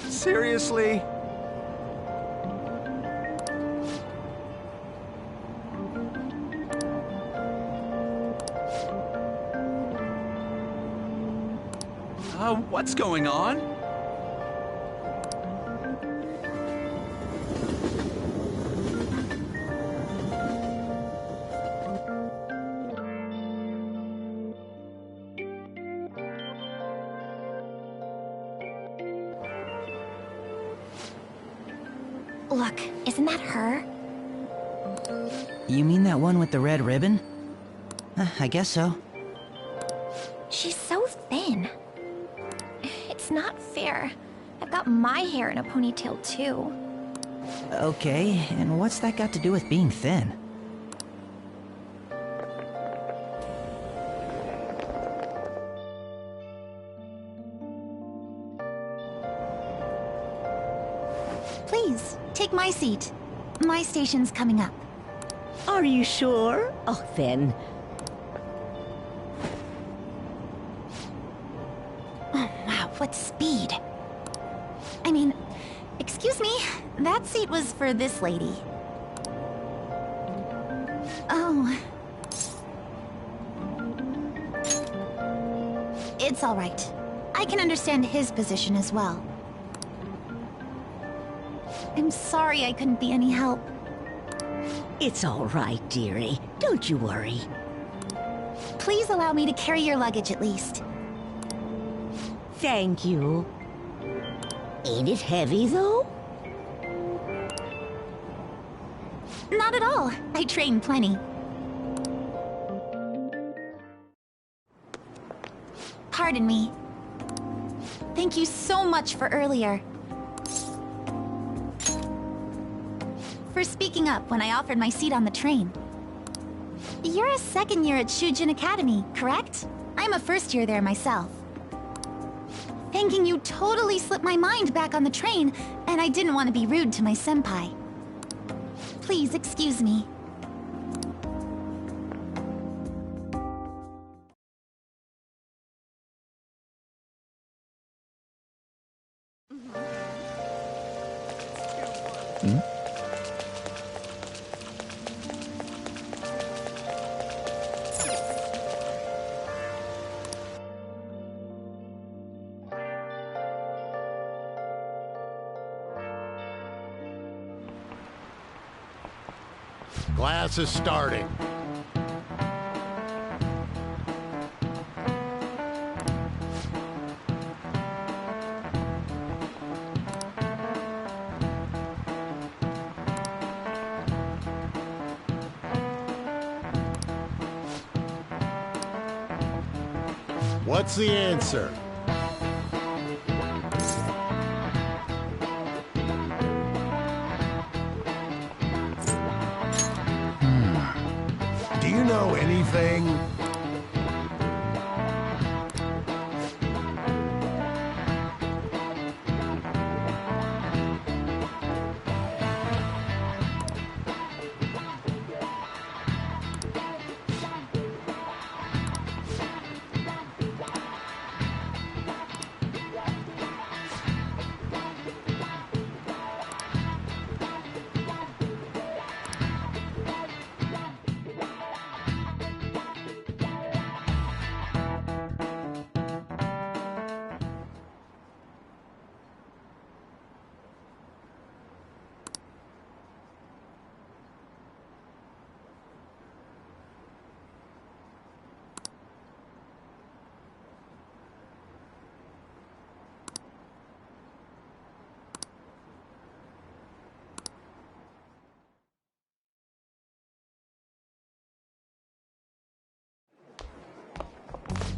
Seriously? What's going on? Look, isn't that her? You mean that one with the red ribbon? I guess so. She's so thin. It's not fair. I've got my hair in a ponytail too. Okay, and what's that got to do with being thin? Please, take my seat. My station's coming up. Are you sure? Oh, then. Oh, wow, what speed. I mean, excuse me, that seat was for this lady. Oh. It's all right. I can understand his position as well. I'm sorry I couldn't be any help. It's all right, dearie. Don't you worry. Please allow me to carry your luggage at least. Thank you. Ain't it heavy, though? Not at all. I train plenty. Pardon me. Thank you so much for earlier. For speaking up when I offered my seat on the train. You're a second year at Shujin Academy, correct? I'm a first year there myself. Thanking you totally slipped my mind back on the train, and I didn't want to be rude to my senpai. Please excuse me. Class is starting. What's the answer? Do you know anything?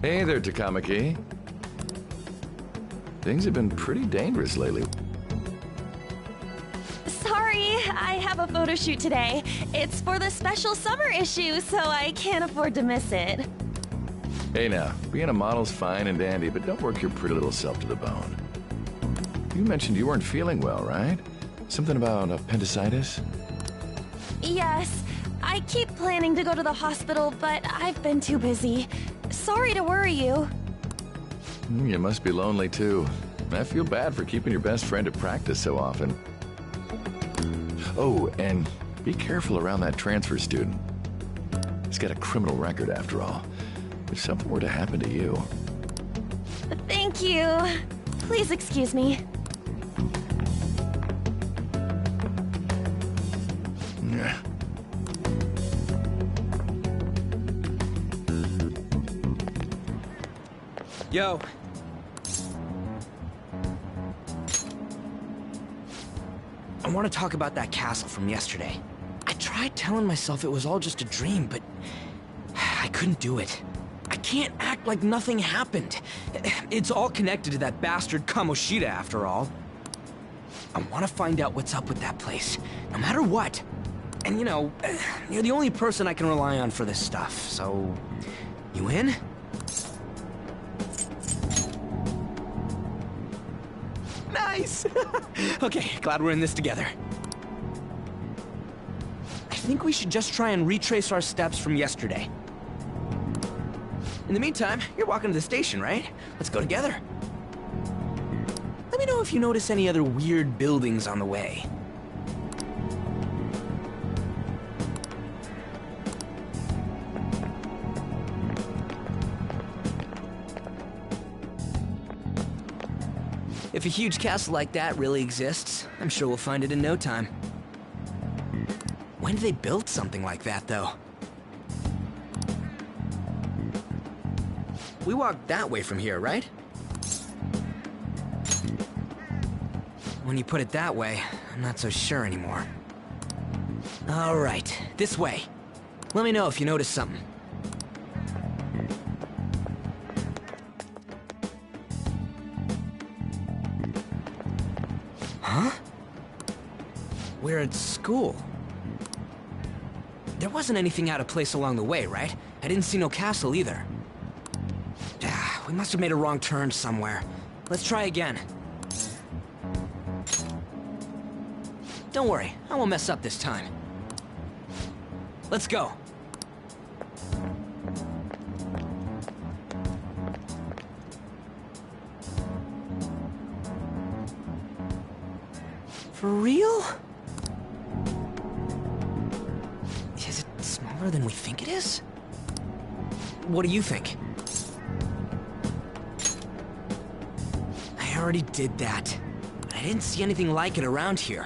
Hey there, Takamaki. Things have been pretty dangerous lately. Sorry, I have a photo shoot today. It's for the special summer issue, so I can't afford to miss it. Hey now, being a model's fine and dandy, but don't work your pretty little self to the bone. You mentioned you weren't feeling well, right? Something about appendicitis? Yes, I keep planning to go to the hospital, but I've been too busy. Sorry to worry you. You must be lonely too. I feel bad for keeping your best friend at practice so often. Oh, and be careful around that transfer student. He's got a criminal record after all. If something were to happen to you... Thank you. Please excuse me. Yeah. Yo. want to talk about that castle from yesterday. I tried telling myself it was all just a dream, but I couldn't do it. I can't act like nothing happened. It's all connected to that bastard Kamoshida, after all. I want to find out what's up with that place, no matter what. And you know, you're the only person I can rely on for this stuff, so... You in? Nice! Okay, glad we're in this together. I think we should just try and retrace our steps from yesterday. In the meantime, you're walking to the station, right? Let's go together. Let me know if you notice any other weird buildings on the way. If a huge castle like that really exists, I'm sure we'll find it in no time. When did they build something like that, though? We walked that way from here, right? When you put it that way, I'm not so sure anymore. All right, this way. Let me know if you notice something. Huh? We're at school. There wasn't anything out of place along the way, right? I didn't see no castle either. We must have made a wrong turn somewhere. Let's try again. Don't worry, I won't mess up this time. Let's go. For real? Is it smaller than we think it is? What do you think? I already did that, but I didn't see anything like it around here.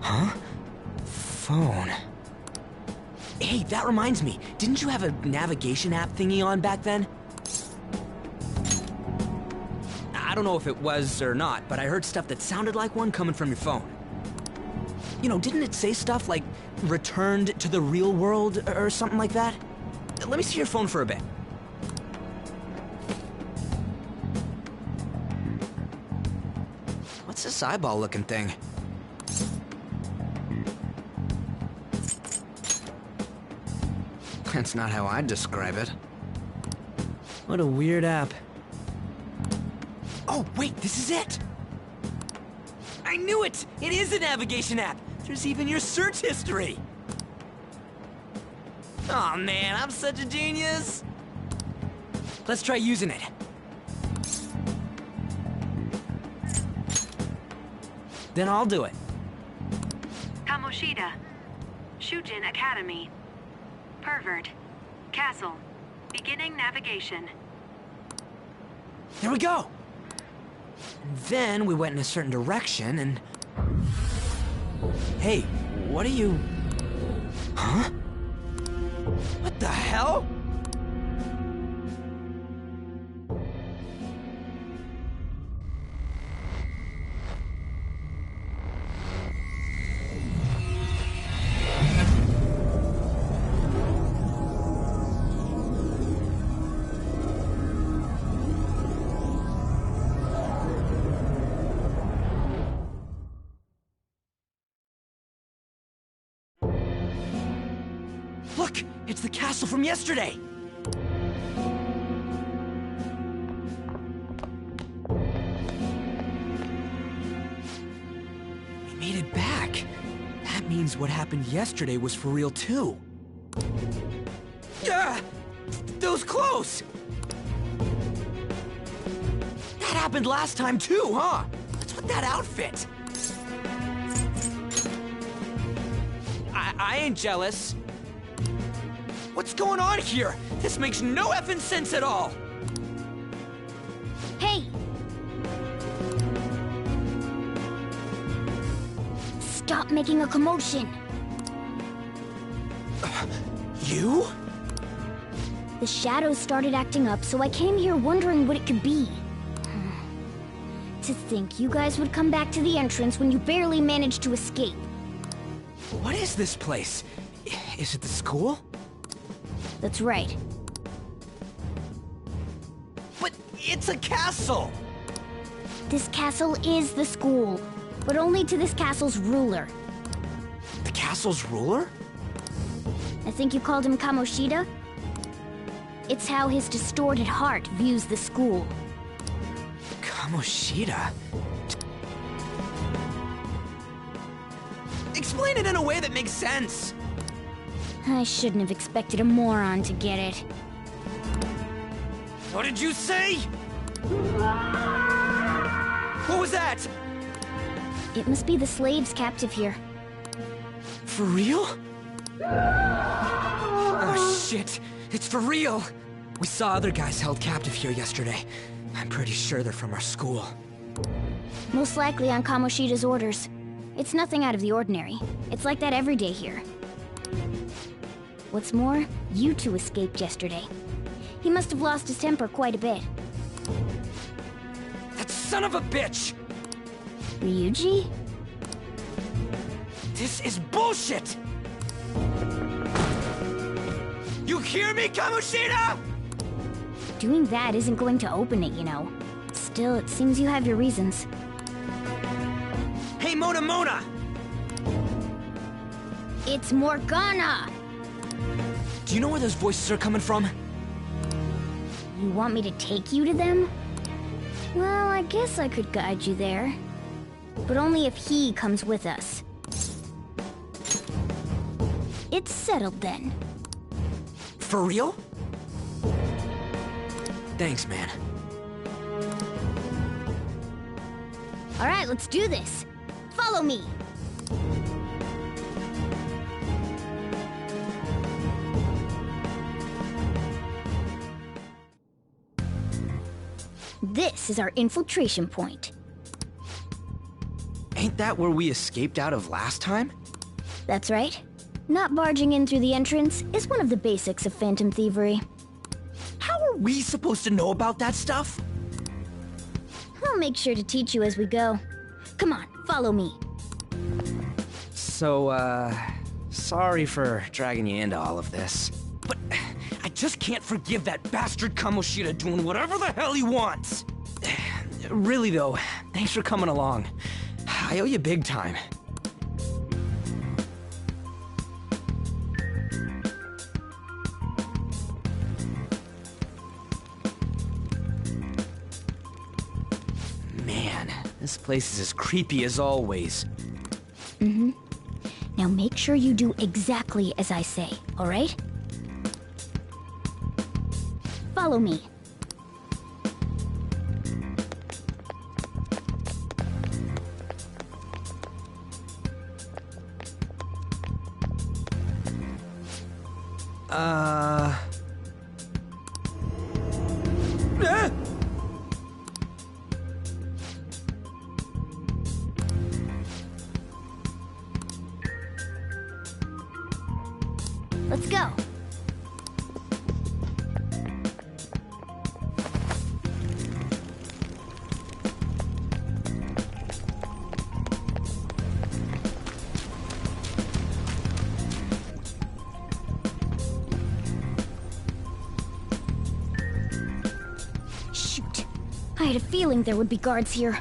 Huh? Phone. Hey, that reminds me, didn't you have a navigation app thingy on back then? I don't know if it was or not, but I heard stuff that sounded like one coming from your phone. You know, didn't it say stuff like, returned to the real world, or something like that? Let me see your phone for a bit. What's this eyeball-looking thing? That's not how I'd describe it. What a weird app. Oh, wait, this is it! I knew it! It is a navigation app! There's even your search history! Aw, man, I'm such a genius! Let's try using it. Then I'll do it. Kamoshida. Shujin Academy. Pervert. Castle. Beginning navigation. There we go! And then we went in a certain direction and... Hey, what are you... Huh? What the hell? Look! It's the castle from yesterday! We made it back. That means what happened yesterday was for real too. Yeah! That was close! That happened last time too, huh? What's with that outfit? I ain't jealous. What's going on here? This makes no effing sense at all! Hey! Stop making a commotion! You? The shadows started acting up, so I came here wondering what it could be. To think you guys would come back to the entrance when you barely managed to escape. What is this place? Is it the school? That's right. But it's a castle! This castle is the school, but only to this castle's ruler. The castle's ruler? I think you called him Kamoshida? It's how his distorted heart views the school. Kamoshida? Explain it in a way that makes sense! I shouldn't have expected a moron to get it. What did you say? What was that? It must be the slaves captive here. For real? Oh shit, it's for real! We saw other guys held captive here yesterday. I'm pretty sure they're from our school. Most likely on Kamoshida's orders. It's nothing out of the ordinary. It's like that every day here. What's more, you two escaped yesterday. He must have lost his temper quite a bit. That son of a bitch! Ryuji? This is bullshit! You hear me, Kamoshida?! Doing that isn't going to open it, you know. Still, it seems you have your reasons. Hey, Mona Mona! It's Morgana! Do you know where those voices are coming from? You want me to take you to them? Well, I guess I could guide you there. But only if he comes with us. It's settled then. For real? Thanks, man. Alright, let's do this. Follow me! This is our infiltration point. Ain't that where we escaped out of last time? That's right. Not barging in through the entrance is one of the basics of phantom thievery. How are we supposed to know about that stuff? I'll make sure to teach you as we go. Come on, follow me. So, sorry for dragging you into all of this. But I just can't forgive that bastard Kamoshida doing whatever the hell he wants. Really though, thanks for coming along. I owe you big time. Man, this place is as creepy as always. Mm-hmm. Now make sure you do exactly as I say, alright? Follow me. Let's go. Shoot. I had a feeling there would be guards here.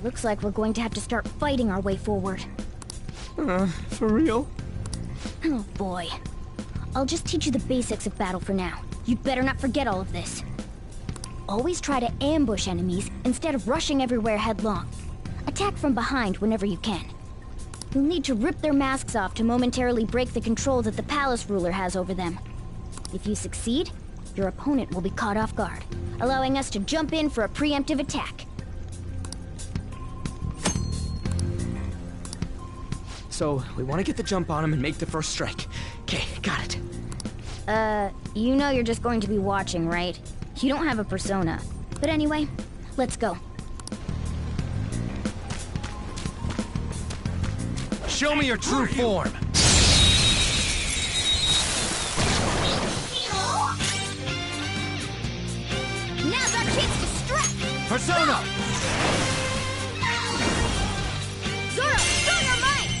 Looks like we're going to have to start fighting our way forward. For real? Oh boy. I'll just teach you the basics of battle for now. You'd better not forget all of this. Always try to ambush enemies instead of rushing everywhere headlong. Attack from behind whenever you can. You'll need to rip their masks off to momentarily break the control that the palace ruler has over them. If you succeed, your opponent will be caught off guard, allowing us to jump in for a preemptive attack. So, we want to get the jump on him and make the first strike. Okay, got it. You know you're just going to be watching, right? You don't have a persona. But anyway, let's go. Show me your true form. Persona! Zoro, show your might!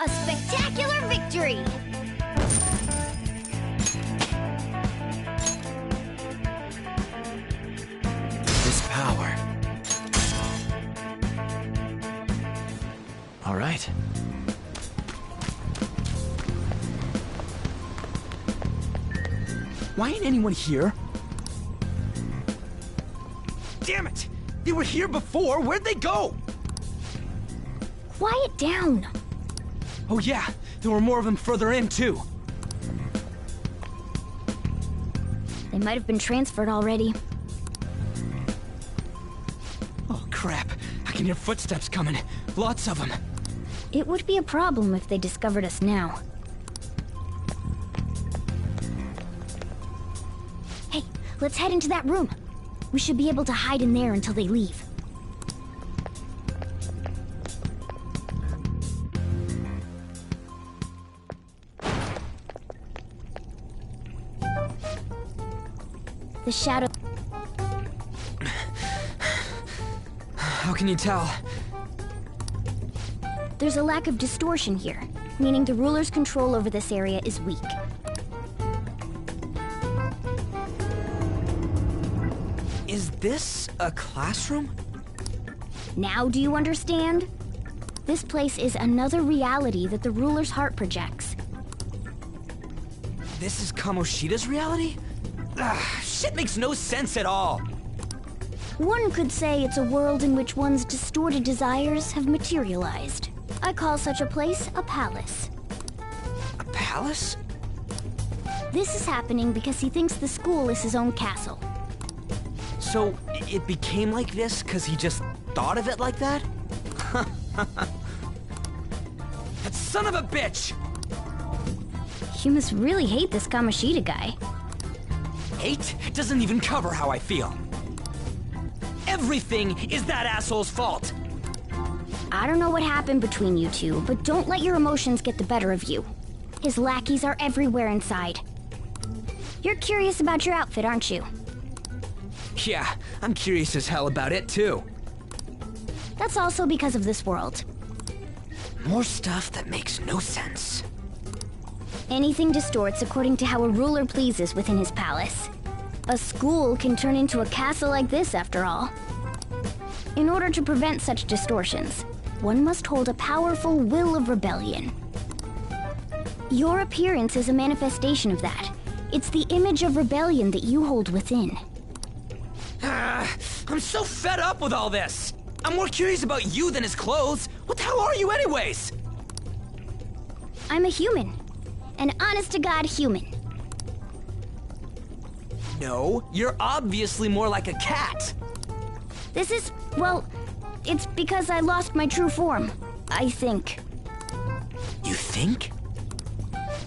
A spectacular victory! This power. All right. Why ain't anyone here? Damn it! They were here before! Where'd they go? Quiet down. Oh yeah, there were more of them further in, too. They might have been transferred already. Oh crap, I can hear footsteps coming. Lots of them. It would be a problem if they discovered us now. Hey, let's head into that room. We should be able to hide in there until they leave. The shadow... How can you tell? There's a lack of distortion here, meaning the ruler's control over this area is weak. Is this a classroom? Now do you understand? This place is another reality that the ruler's heart projects. This is Kamoshida's reality? Shit makes no sense at all. One could say it's a world in which one's distorted desires have materialized. I call such a place a palace. A palace? This is happening because he thinks the school is his own castle. So, it became like this because he just thought of it like that? That son of a bitch! You must really hate this Kamoshida guy. Hate doesn't even cover how I feel. Everything is that asshole's fault! I don't know what happened between you two, but don't let your emotions get the better of you. His lackeys are everywhere inside. You're curious about your outfit, aren't you? Yeah, I'm curious as hell about it too. That's also because of this world. More stuff that makes no sense. Anything distorts according to how a ruler pleases within his palace. A school can turn into a castle like this, after all. In order to prevent such distortions, one must hold a powerful will of rebellion. Your appearance is a manifestation of that. It's the image of rebellion that you hold within. I'm so fed up with all this! I'm more curious about you than his clothes! What the hell are you anyways? I'm a human. An honest-to-God human. No, you're obviously more like a cat. This is, well, it's because I lost my true form, I think. You think?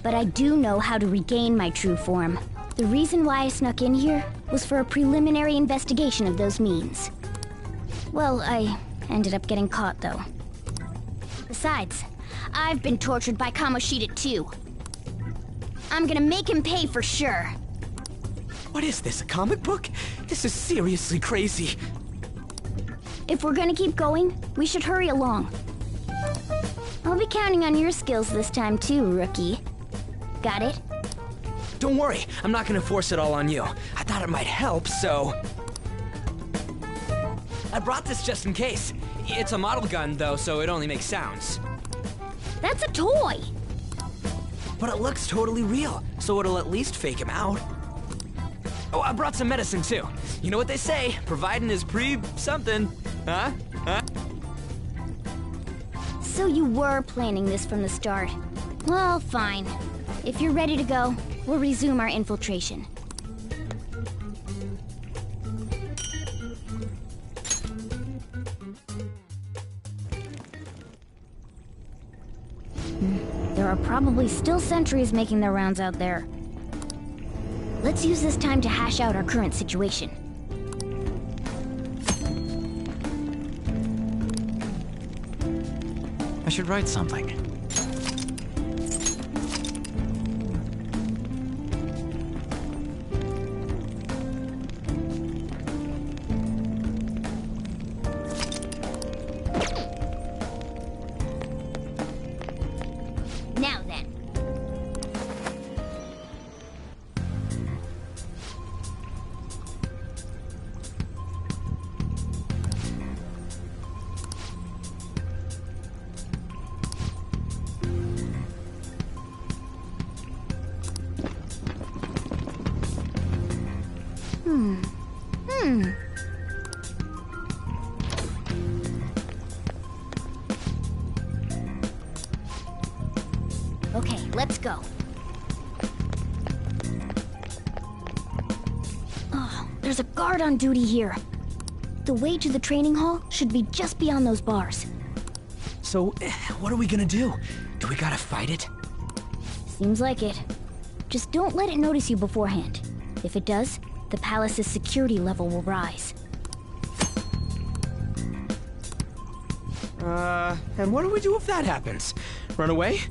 But I do know how to regain my true form. The reason why I snuck in here was for a preliminary investigation of those means. Well, I ended up getting caught, though. Besides, I've been tortured by Kamoshida, too. I'm gonna make him pay for sure. What is this, a comic book? This is seriously crazy. If we're gonna keep going, we should hurry along. I'll be counting on your skills this time, too, rookie. Got it? Don't worry, I'm not gonna force it all on you. I thought it might help, so... I brought this just in case. It's a model gun, though, so it only makes sounds. That's a toy! But it looks totally real, so it'll at least fake him out. Oh, I brought some medicine, too. You know what they say, providing is something. Huh? So you were planning this from the start. Well, fine. If you're ready to go, we'll resume our infiltration. There are probably still sentries making their rounds out there. Let's use this time to hash out our current situation. I should write something. Okay, let's go. Oh, there's a guard on duty here. The way to the training hall should be just beyond those bars. So, what are we gonna do? Do we gotta fight it? Seems like it. Just don't let it notice you beforehand. If it does, the palace's security level will rise. And what do we do if that happens? Run away?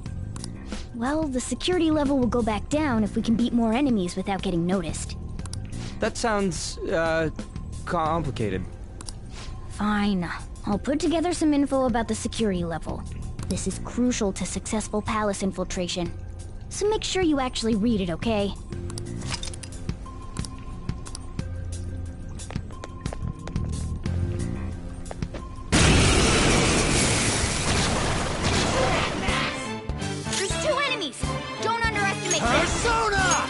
Well, the security level will go back down if we can beat more enemies without getting noticed. That sounds, complicated. Fine. I'll put together some info about the security level. This is crucial to successful palace infiltration. So make sure you actually read it, okay? There's 2 enemies! Don't underestimate them! Persona!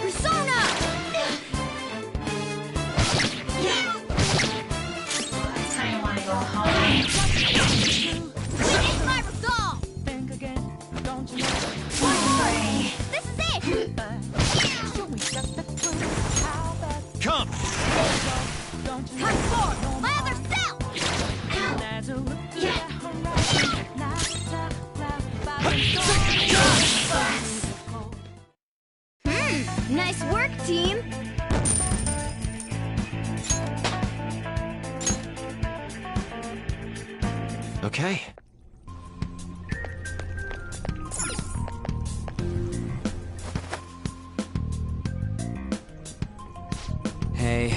Persona! Witness my resolve! One more! This is it! Come! Transform! My other self! Nice work, team! Okay. Hey.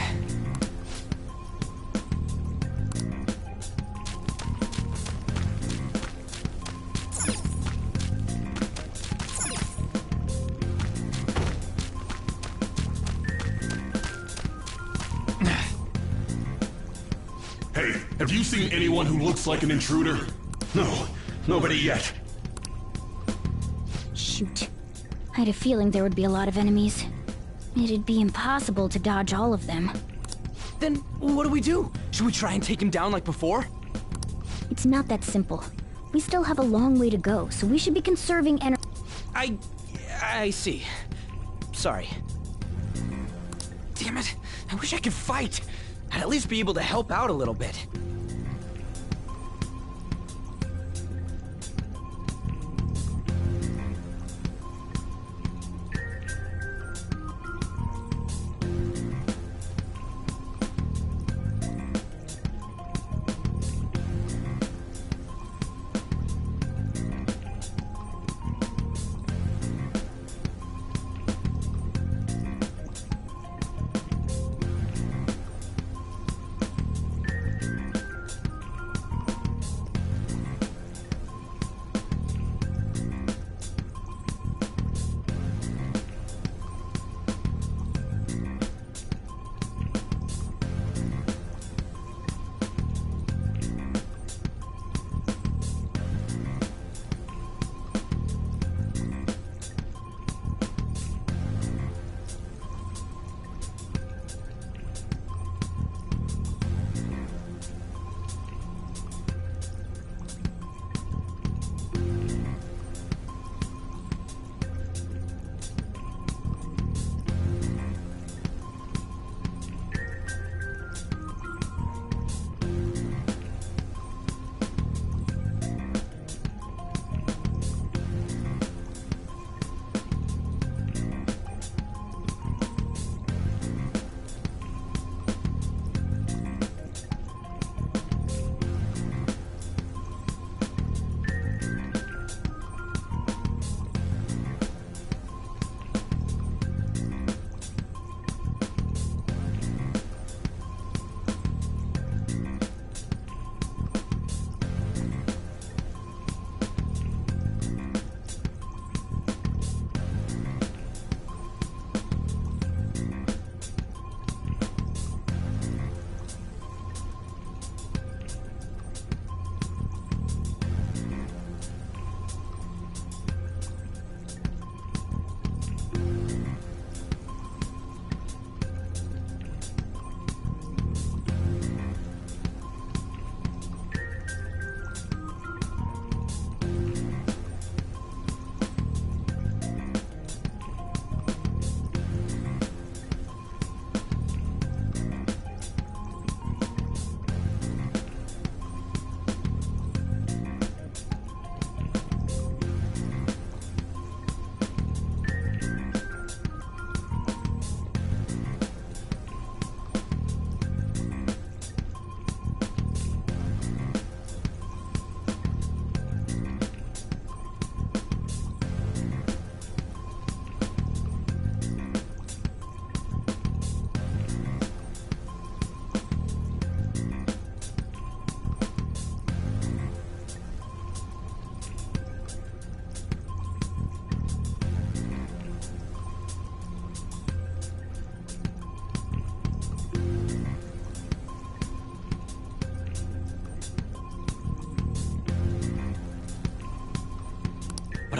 Hey, have you seen anyone who looks like an intruder? No, nobody yet. Shoot. I had a feeling there would be a lot of enemies. It'd be impossible to dodge all of them. Then what do we do? Should we try and take him down like before? It's not that simple. We still have a long way to go, so we should be conserving energy. I see. Sorry. Damn it. I wish I could fight. I'd at least be able to help out a little bit.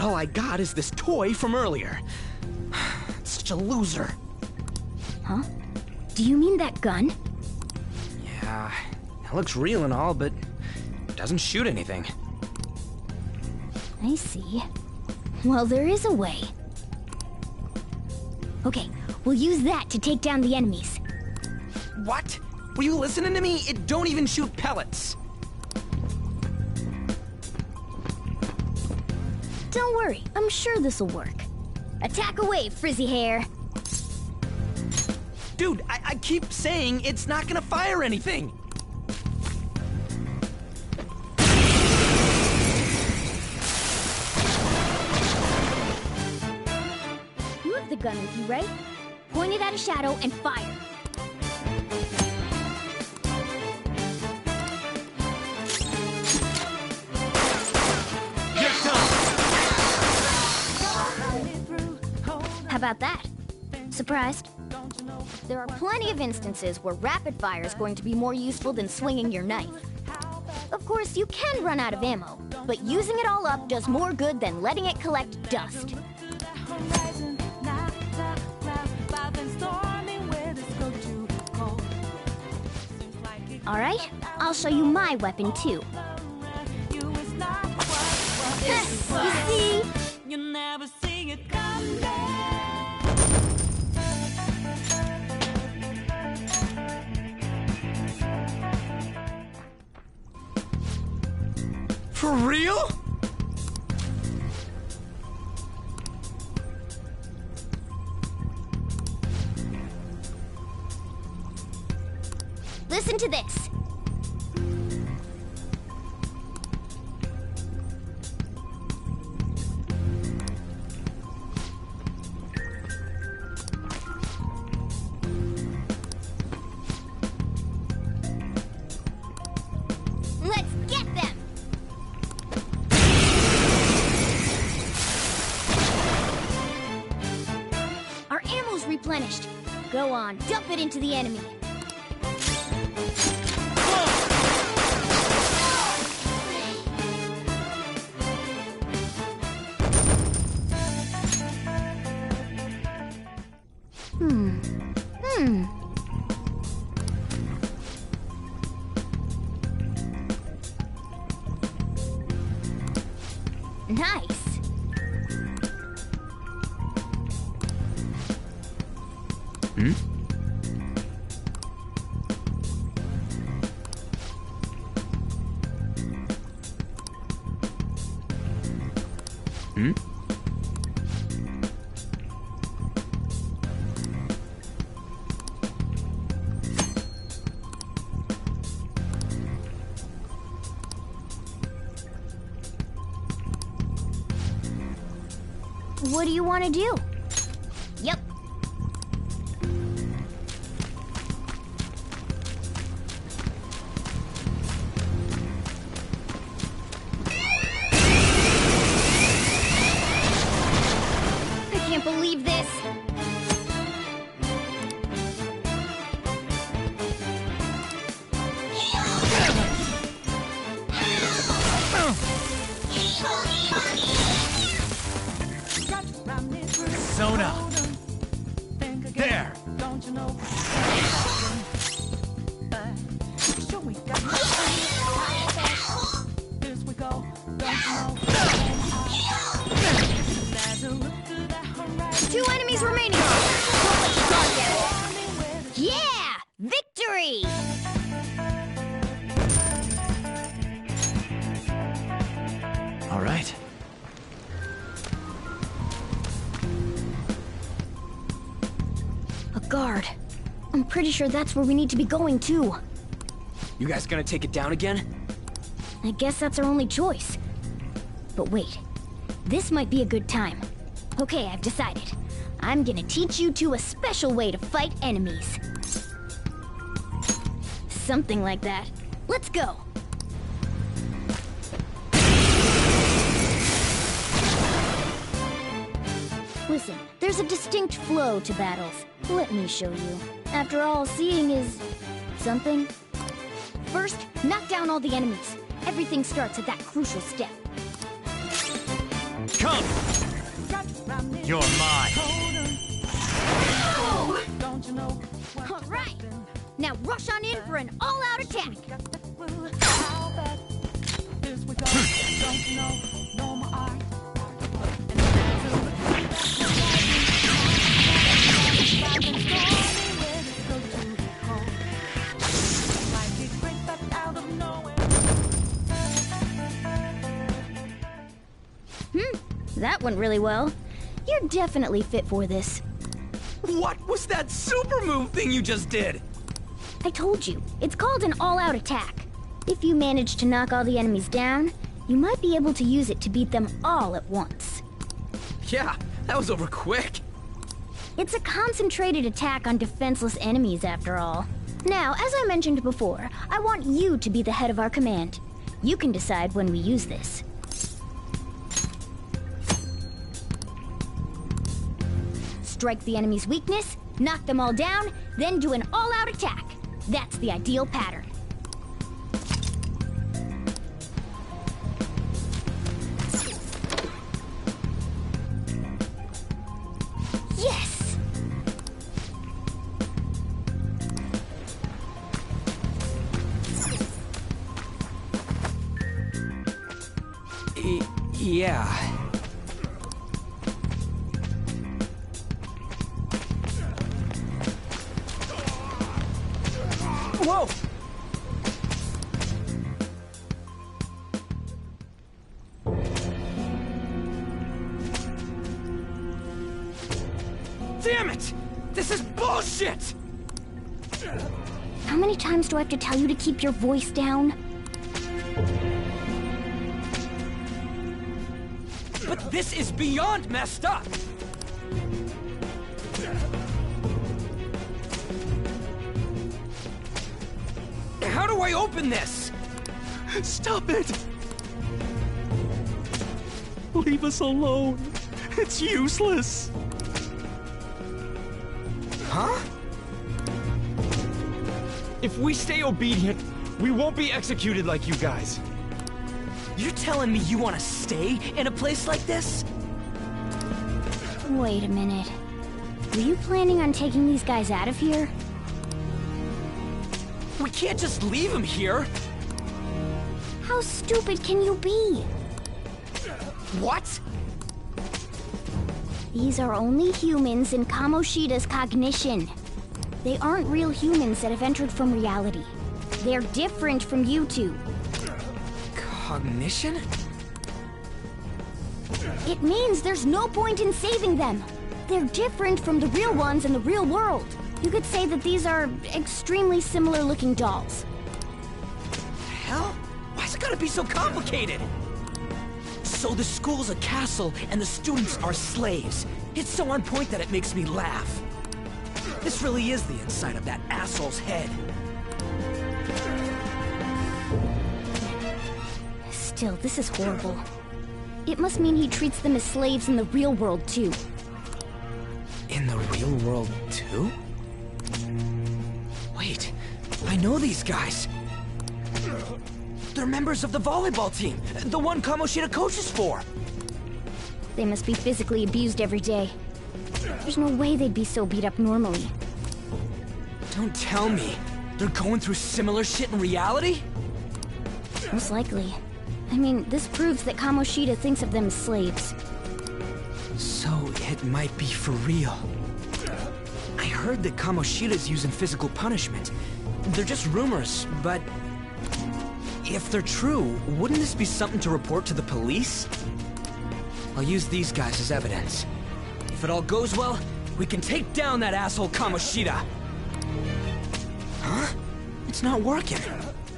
all I got is this toy from earlier. Such a loser. Huh? Do you mean that gun? Yeah, it looks real and all, but doesn't shoot anything. I see. Well, there is a way. Okay, we'll use that to take down the enemies. What? Were you listening to me? It don't even shoot pellets. Don't worry, I'm sure this'll work. Attack away, frizzy hair. Dude, I keep saying it's not gonna fire anything. You have the gun with you, right? Point it at a shadow and fire. How about that? Surprised? There are plenty of instances where rapid fire is going to be more useful than swinging your knife. Of course, you can run out of ammo, but using it all up does more good than letting it collect dust. All right, I'll show you my weapon too. You see? You'll never see it come back. For real? Listen to this. Let's get them! Our ammo's replenished. Go on, dump it into the enemy. Nice. Hmm? Hmm? What do you want to do? Yep. I can't believe this. Sona. There. Two enemies remaining. Don't let your guard down. Yeah! Victory! All right. A guard. I'm pretty sure that's where we need to be going, too. You guys gonna take it down again? I guess that's our only choice. But wait, this might be a good time. Okay, I've decided. I'm gonna teach you two a special way to fight enemies. Something like that. Let's go! Listen, there's a distinct flow to battles. Let me show you. After all, seeing is... something. First, knock down all the enemies. Everything starts at that crucial step. Come! You're mine. Alright! Now rush on in for an all-out attack! That went really well. You're definitely fit for this. What was that super move thing you just did? I told you, it's called an all-out attack. If you manage to knock all the enemies down, you might be able to use it to beat them all at once. Yeah, that was over quick. It's a concentrated attack on defenseless enemies, after all. Now, as I mentioned before, I want you to be the head of our command. You can decide when we use this. Strike the enemy's weakness, knock them all down, then do an all-out attack. That's the ideal pattern. Yes! Yeah. Whoa! Damn it! This is bullshit! How many times do I have to tell you to keep your voice down? But this is beyond messed up! How do I open this? Stop it! Leave us alone. It's useless. Huh? If we stay obedient, we won't be executed like you guys. You're telling me you want to stay in a place like this? Wait a minute. Were you planning on taking these guys out of here? We can't just leave him here! How stupid can you be? What? These are only humans in Kamoshida's cognition. They aren't real humans that have entered from reality. They're different from you two. Cognition? It means there's no point in saving them. They're different from the real ones in the real world. You could say that these are extremely similar looking dolls. Hell? Why's it gotta be so complicated? So the school's a castle and the students are slaves. It's so on point that it makes me laugh. This really is the inside of that asshole's head. Still, this is horrible. It must mean he treats them as slaves in the real world, too. In the real world, too? Wait, I know these guys. They're members of the volleyball team, the one Kamoshida coaches for. They must be physically abused every day. There's no way they'd be so beat up normally. Don't tell me. They're going through similar shit in reality? Most likely. I mean, this proves that Kamoshida thinks of them as slaves. So it might be for real. I heard that Kamoshida's using physical punishment. They're just rumors, but... if they're true, wouldn't this be something to report to the police? I'll use these guys as evidence. If it all goes well, we can take down that asshole Kamoshida! Huh? It's not working.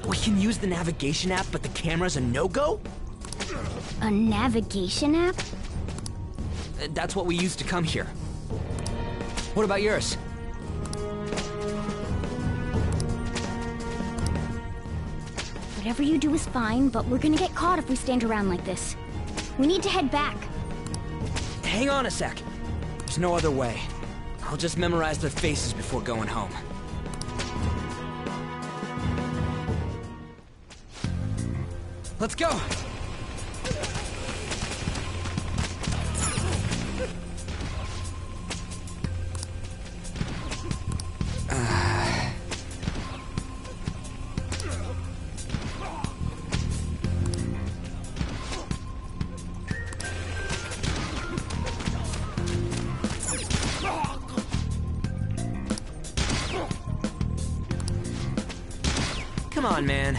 We can use the navigation app, but the camera's a no-go? A navigation app? That's what we used to come here. What about yours? Whatever you do is fine, but we're gonna get caught if we stand around like this. We need to head back. Hang on a sec. There's no other way. I'll just memorize their faces before going home. Let's go! Come on, man.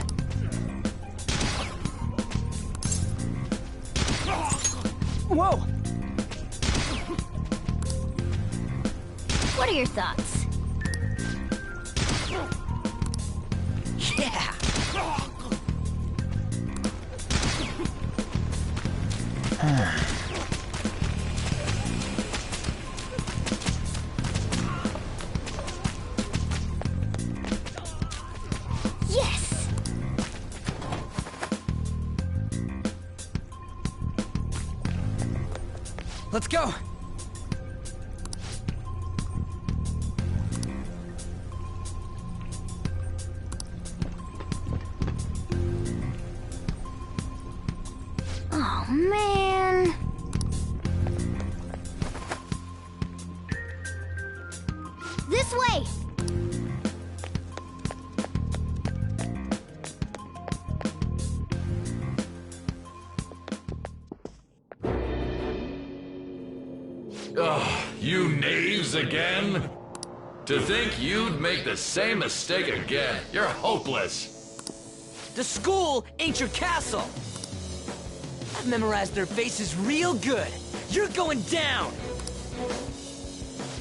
Whoa! What are your thoughts? Yeah! Yes! Let's go! Oh, man. This way! Ugh, you knaves again? To think you'd make the same mistake again. You're hopeless. The school ain't your castle! I've memorized their faces real good. You're going down!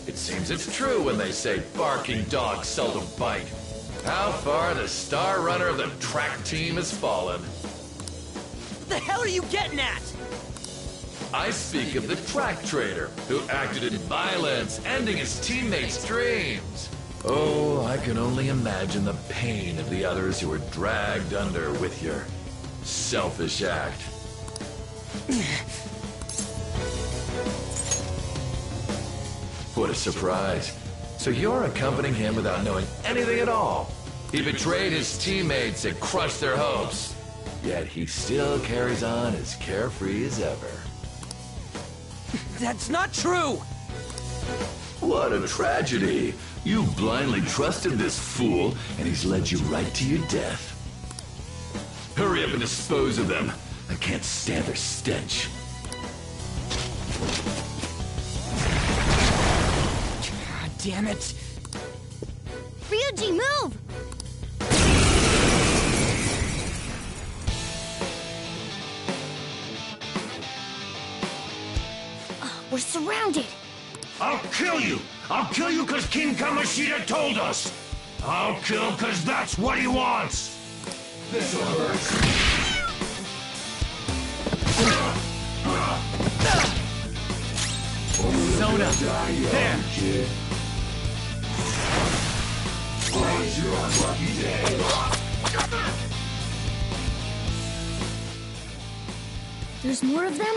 It seems it's true when they say barking dogs seldom bite. How far the star runner of the track team has fallen. What the hell are you getting at? I speak of the track trader who acted in violence, ending his teammates' dreams. Oh, I can only imagine the pain of the others who were dragged under with your selfish act. What a surprise. So you're accompanying him without knowing anything at all. He betrayed his teammates and crushed their hopes. Yet he still carries on as carefree as ever. That's not true! What a tragedy. You blindly trusted this fool, and he's led you right to your death. Hurry up and dispose of them. I can't stand their stench. God damn it. Ryuji, move! We're surrounded. I'll kill you! I'll kill you because King Kamoshida told us! I'll kill because that's what he wants! This'll hurt. Sona! There! Today's your unlucky day. There's more of them?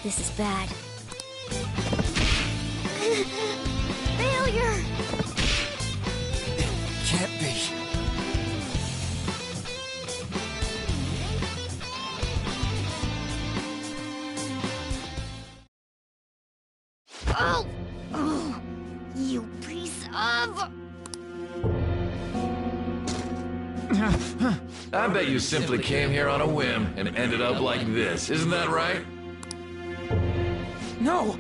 This is bad. Failure! Can't be. Oh! Oh! You piece of... I bet you simply came here on a whim and ended up like this. Isn't that right? No!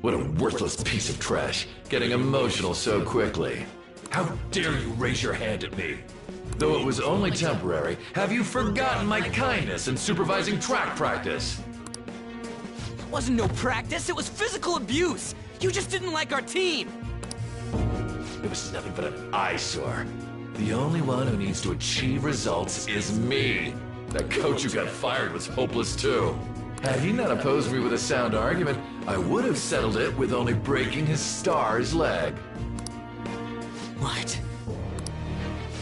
What a worthless piece of trash, getting emotional so quickly. How dare you raise your hand at me? Though it was only temporary, have you forgotten my kindness in supervising track practice? It wasn't no practice, it was physical abuse! You just didn't like our team! It was nothing but an eyesore. The only one who needs to achieve results is me. That coach who got fired was hopeless too. Had he not opposed me with a sound argument, I would have settled it with only breaking his star's leg. What?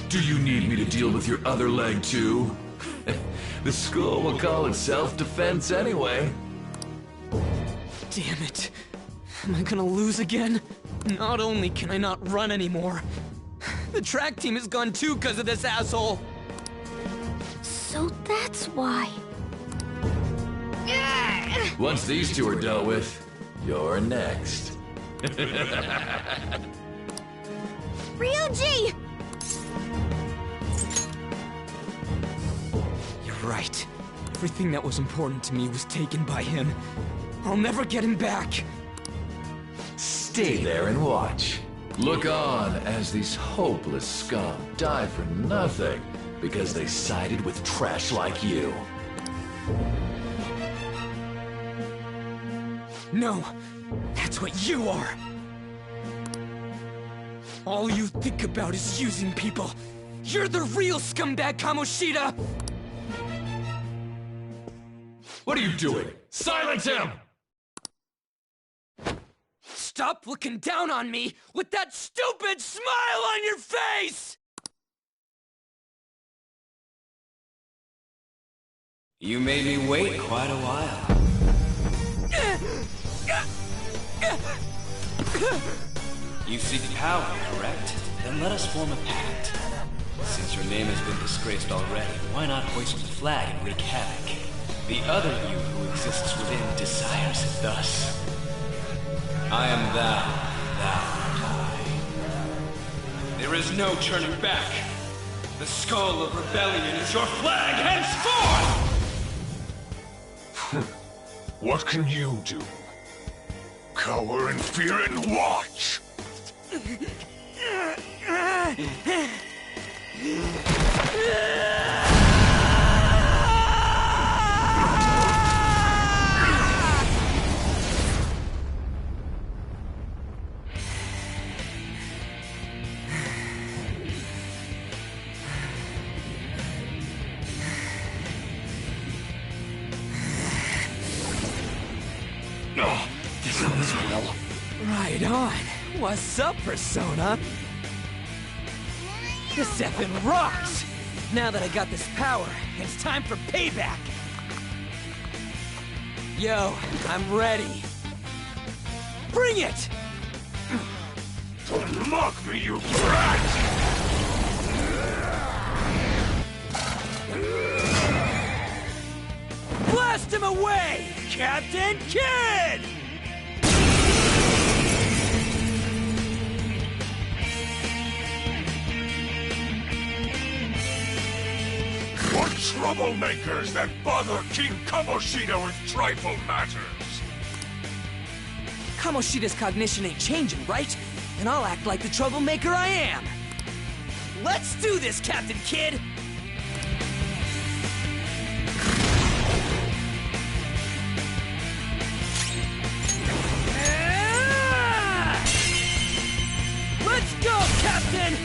Do you need me to deal with your other leg too? The school will call it self-defense anyway. Damn it. Am I gonna lose again? Not only can I not run anymore, the track team is gone too because of this asshole! So that's why. Once these two are dealt with, you're next. Ryuji! You're right. Everything that was important to me was taken by him. I'll never get him back. Stay there and watch. Look on as these hopeless scum die for nothing because they sided with trash like you. No, that's what you are. All you think about is using people. You're the real scumbag, Kamoshida! What are you doing? Silence him! Stop looking down on me with that stupid smile on your face! You made me wait quite a while. You seek power, correct? Then let us form a pact. Since your name has been disgraced already, why not hoist the flag and wreak havoc? The other you who exists within desires it thus. I am thou, thou art I. There is no turning back. The skull of rebellion is your flag henceforth! What can you do? Cower in fear and watch! This goes well. Right on. What's up, Persona? This effing rocks! Now that I got this power, it's time for payback! Yo, I'm ready. Bring it! Don't mock me, you brat! Blast him away, Captain Kidd! What troublemakers that bother King Kamoshida with trifle matters? Kamoshida's cognition ain't changing, right? And I'll act like the troublemaker I am. Let's do this, Captain Kidd! Let's go, Captain!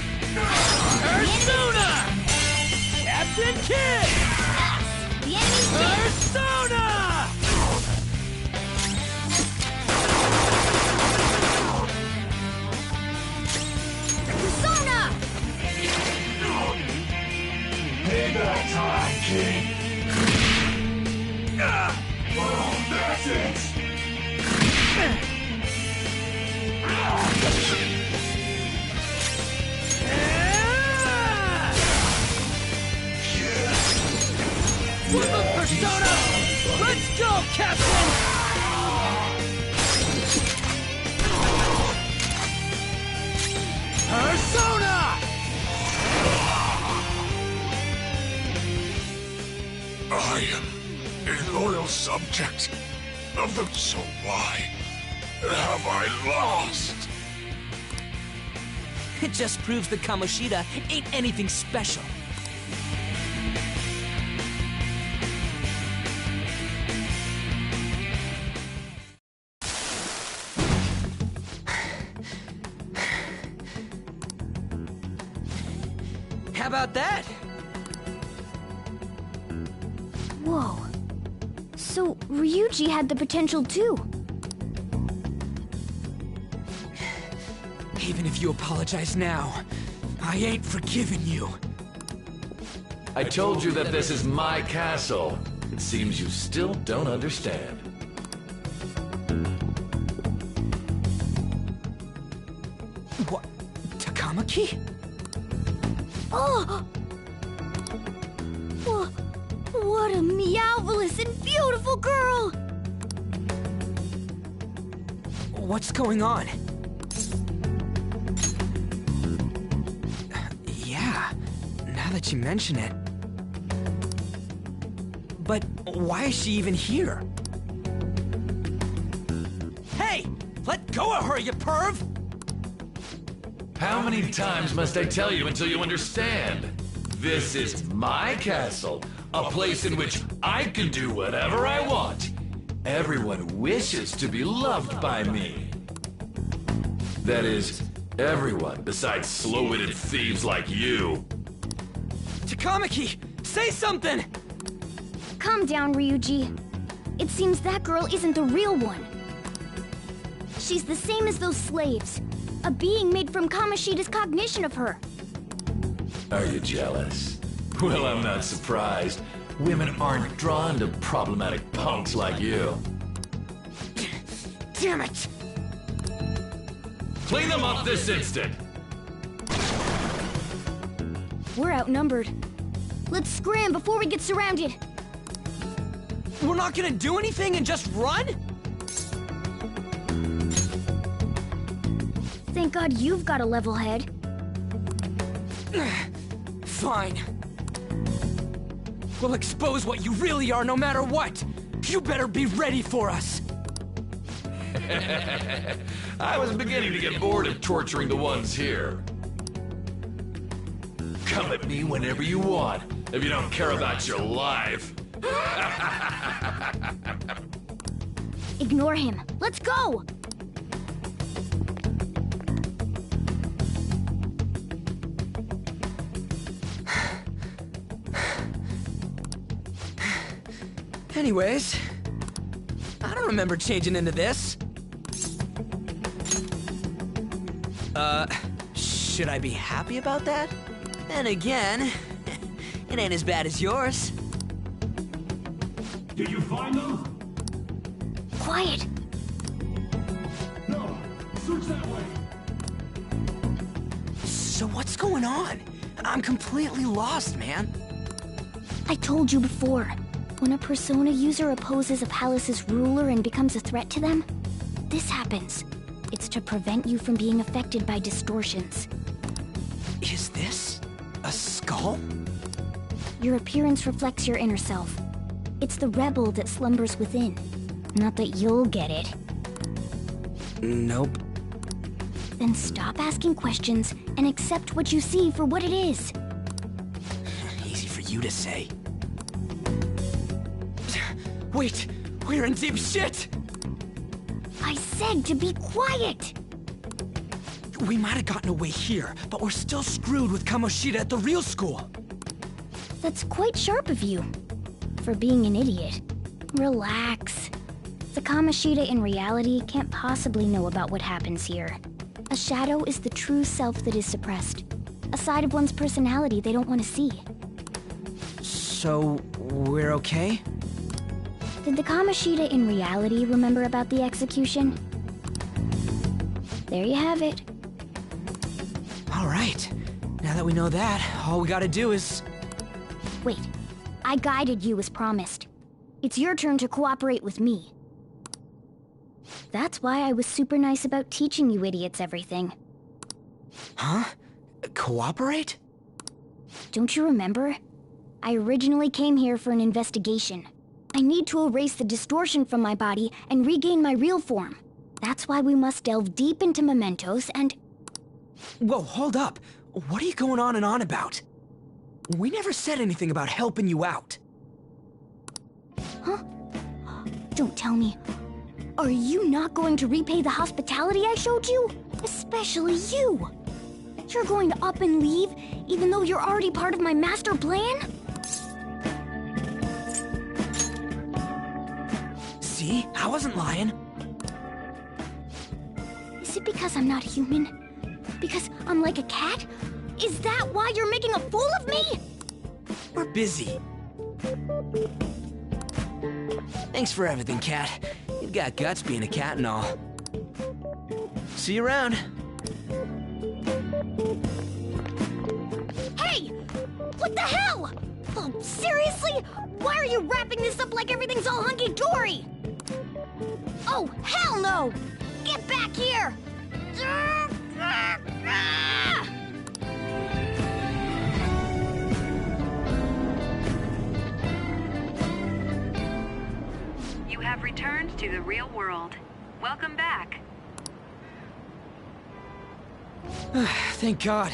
Persona! Captain Kidd! The enemy's dead! Persona! Persona! Payback time, King! Oh, that's it! Flip of Persona! Let's go, Captain! Persona! I am a loyal subject of the... So why have I lost? It just proves that Kamoshida ain't anything special. How about that? Whoa. So, Ryuji had the potential too. Even if you apologize now, I ain't forgiving you. I told you that this is my castle. It seems you still don't understand. What? Takamaki? Oh! What a meowvelous and beautiful girl! What's going on? Yeah, now that you mention it. But why is she even here? Hey! Let go of her, you perv! How many times must I tell you until you understand? This is my castle, a place in which I can do whatever I want. Everyone wishes to be loved by me. That is, everyone besides slow-witted thieves like you. Takamaki, say something! Calm down, Ryuji. It seems that girl isn't the real one. She's the same as those slaves. A being made from Kamoshida's cognition of her. Are you jealous? Well, I'm not surprised. Women aren't drawn to problematic punks like you. Damn it! Clean them up this instant! We're outnumbered. Let's scram before we get surrounded. We're not gonna do anything and just run? Thank God you've got a level head. Fine. We'll expose what you really are no matter what. You better be ready for us. I was beginning to get bored of torturing the ones here. Come at me whenever you want, if you don't care about your life. Ignore him. Let's go! Anyways, I don't remember changing into this. Should I be happy about that? Then again, it ain't as bad as yours. Did you find them? Quiet! No, search that way. So what's going on? I'm completely lost, man. I told you before. When a Persona user opposes a palace's ruler and becomes a threat to them, this happens. It's to prevent you from being affected by distortions. Is this a skull? Your appearance reflects your inner self. It's the rebel that slumbers within. Not that you'll get it. Nope. Then stop asking questions and accept what you see for what it is. Easy for you to say. Wait, we're in deep shit! I said to be quiet! We might have gotten away here, but we're still screwed with Kamoshida at the real school. That's quite sharp of you. For being an idiot. Relax. The Kamoshida in reality can't possibly know about what happens here. A shadow is the true self that is suppressed. A side of one's personality they don't want to see. So, we're okay? Did the Kamoshida in reality remember about the execution? There you have it. Alright. Now that we know that, all we gotta do is... Wait. I guided you as promised. It's your turn to cooperate with me. That's why I was super nice about teaching you idiots everything. Huh? Cooperate? Don't you remember? I originally came here for an investigation. I need to erase the distortion from my body and regain my real form. That's why we must delve deep into mementos and... Whoa, hold up. What are you going on and on about? We never said anything about helping you out. Huh? Don't tell me. Are you not going to repay the hospitality I showed you? Especially you. You're going to up and leave, even though you're already part of my master plan? See? I wasn't lying. Is it because I'm not human? Because I'm like a cat? Is that why you're making a fool of me? We're busy. Thanks for everything, Cat. You've got guts being a cat and all. See you around. Hey! What the hell? Oh, seriously? Why are you wrapping this up like everything's all hunky-dory? Oh, hell no! Get back here! You have returned to the real world. Welcome back. Thank God.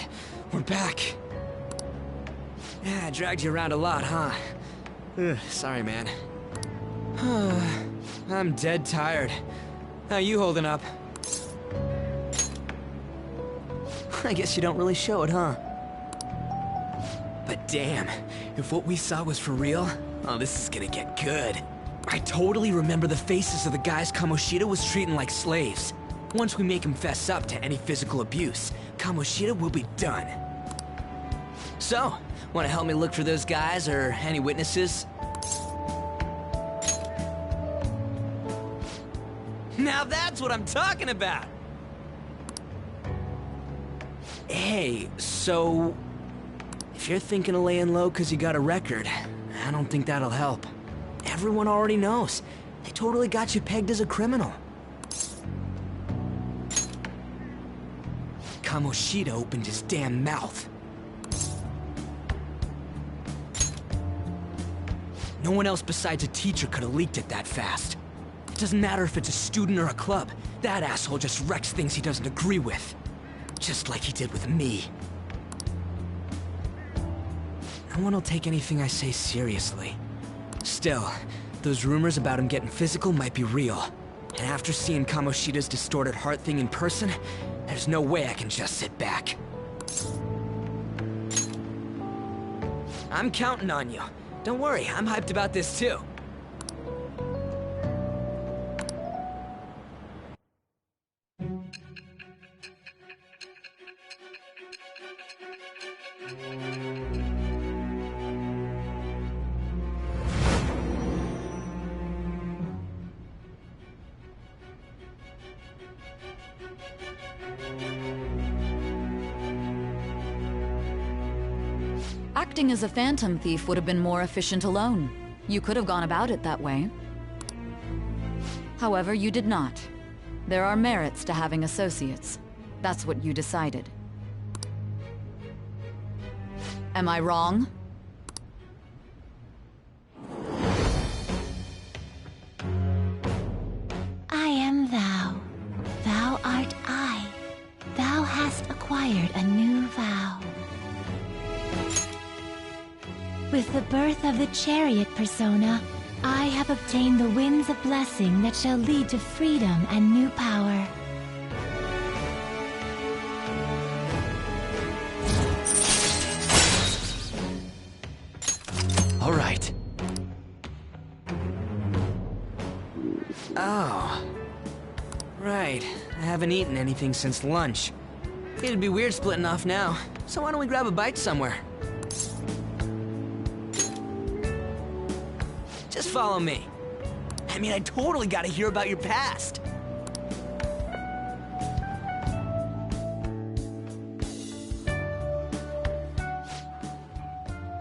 We're back. Yeah, I dragged you around a lot, huh? Sorry, man. I'm dead tired. How you holding up? I guess you don't really show it, huh? But damn, if what we saw was for real, oh, this is gonna get good. I totally remember the faces of the guys Kamoshida was treating like slaves. Once we make him fess up to any physical abuse, Kamoshida will be done. So, wanna help me look for those guys or any witnesses? Now that's what I'm talking about! Hey, so... if you're thinking of laying low because you got a record, I don't think that'll help. Everyone already knows. They totally got you pegged as a criminal. Kamoshida opened his damn mouth. No one else besides a teacher could have leaked it that fast. It doesn't matter if it's a student or a club. That asshole just wrecks things he doesn't agree with. Just like he did with me. No one will take anything I say seriously. Still, those rumors about him getting physical might be real. And after seeing Kamoshida's distorted heart thing in person, there's no way I can just sit back. I'm counting on you. Don't worry, I'm hyped about this too. Acting as a phantom thief would have been more efficient alone. You could have gone about it that way. However, you did not. There are merits to having associates. That's what you decided. Am I wrong? I am thou. Thou art I. Thou hast acquired a new vow. With the birth of the chariot persona, I have obtained the winds of blessing that shall lead to freedom and new power. All right. Oh. Right. I haven't eaten anything since lunch. It'd be weird splitting off now, so why don't we grab a bite somewhere? Just follow me. I mean, I totally gotta hear about your past.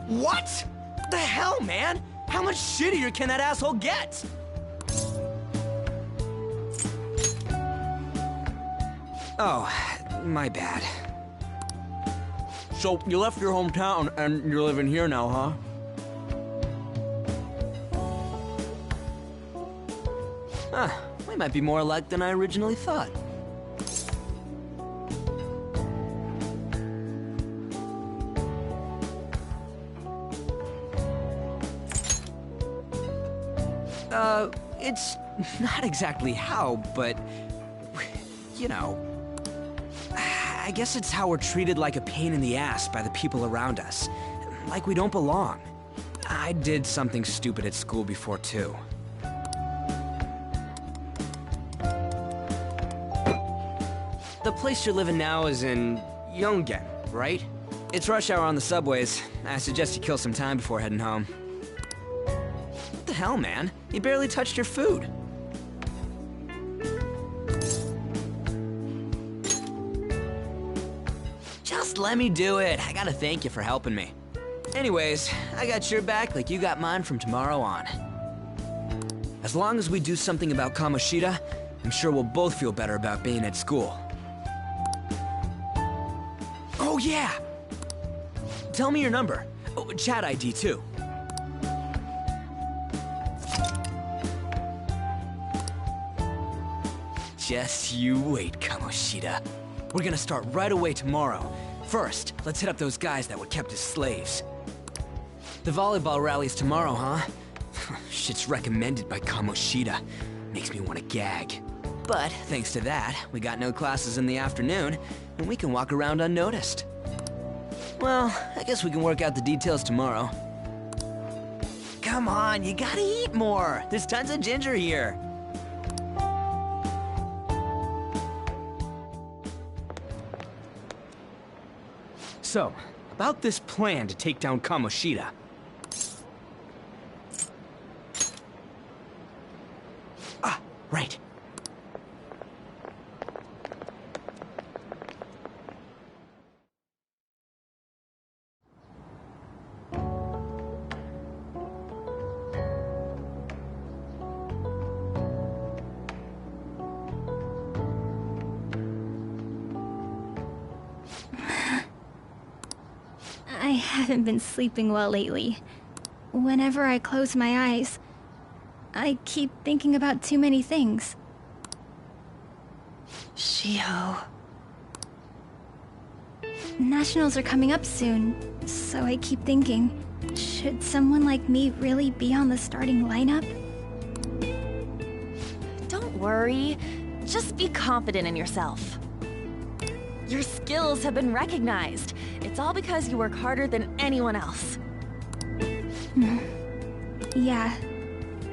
What? The hell, man? How much shittier can that asshole get? Oh, my bad. So, you left your hometown and you're living here now, huh? Huh, we might be more alike than I originally thought. It's not exactly how, but, you know, I guess it's how we're treated like a pain in the ass by the people around us. Like we don't belong. I did something stupid at school before, too. The place you're living now is in Yongen, right? It's rush hour on the subways. I suggest you kill some time before heading home. What the hell, man? You barely touched your food. Just let me do it. I gotta thank you for helping me. Anyways, I got your back like you got mine from tomorrow on. As long as we do something about Kamoshida, I'm sure we'll both feel better about being at school. Oh, yeah! Tell me your number. Oh, chat ID, too. Just you wait, Kamoshida. We're gonna start right away tomorrow. First, let's hit up those guys that were kept as slaves. The volleyball rally's tomorrow, huh? Shit's recommended by Kamoshida. Makes me want to gag. But thanks to that, we got no classes in the afternoon, and we can walk around unnoticed. Well, I guess we can work out the details tomorrow. Come on, you gotta eat more. There's tons of ginger here. So, about this plan to take down Kamoshida. Ah, right. I haven't been sleeping well lately. Whenever I close my eyes, I keep thinking about too many things. Shiho. Nationals are coming up soon, so I keep thinking, should someone like me really be on the starting lineup? Don't worry. Just be confident in yourself. Your skills have been recognized. It's all because you work harder than anyone else. Yeah.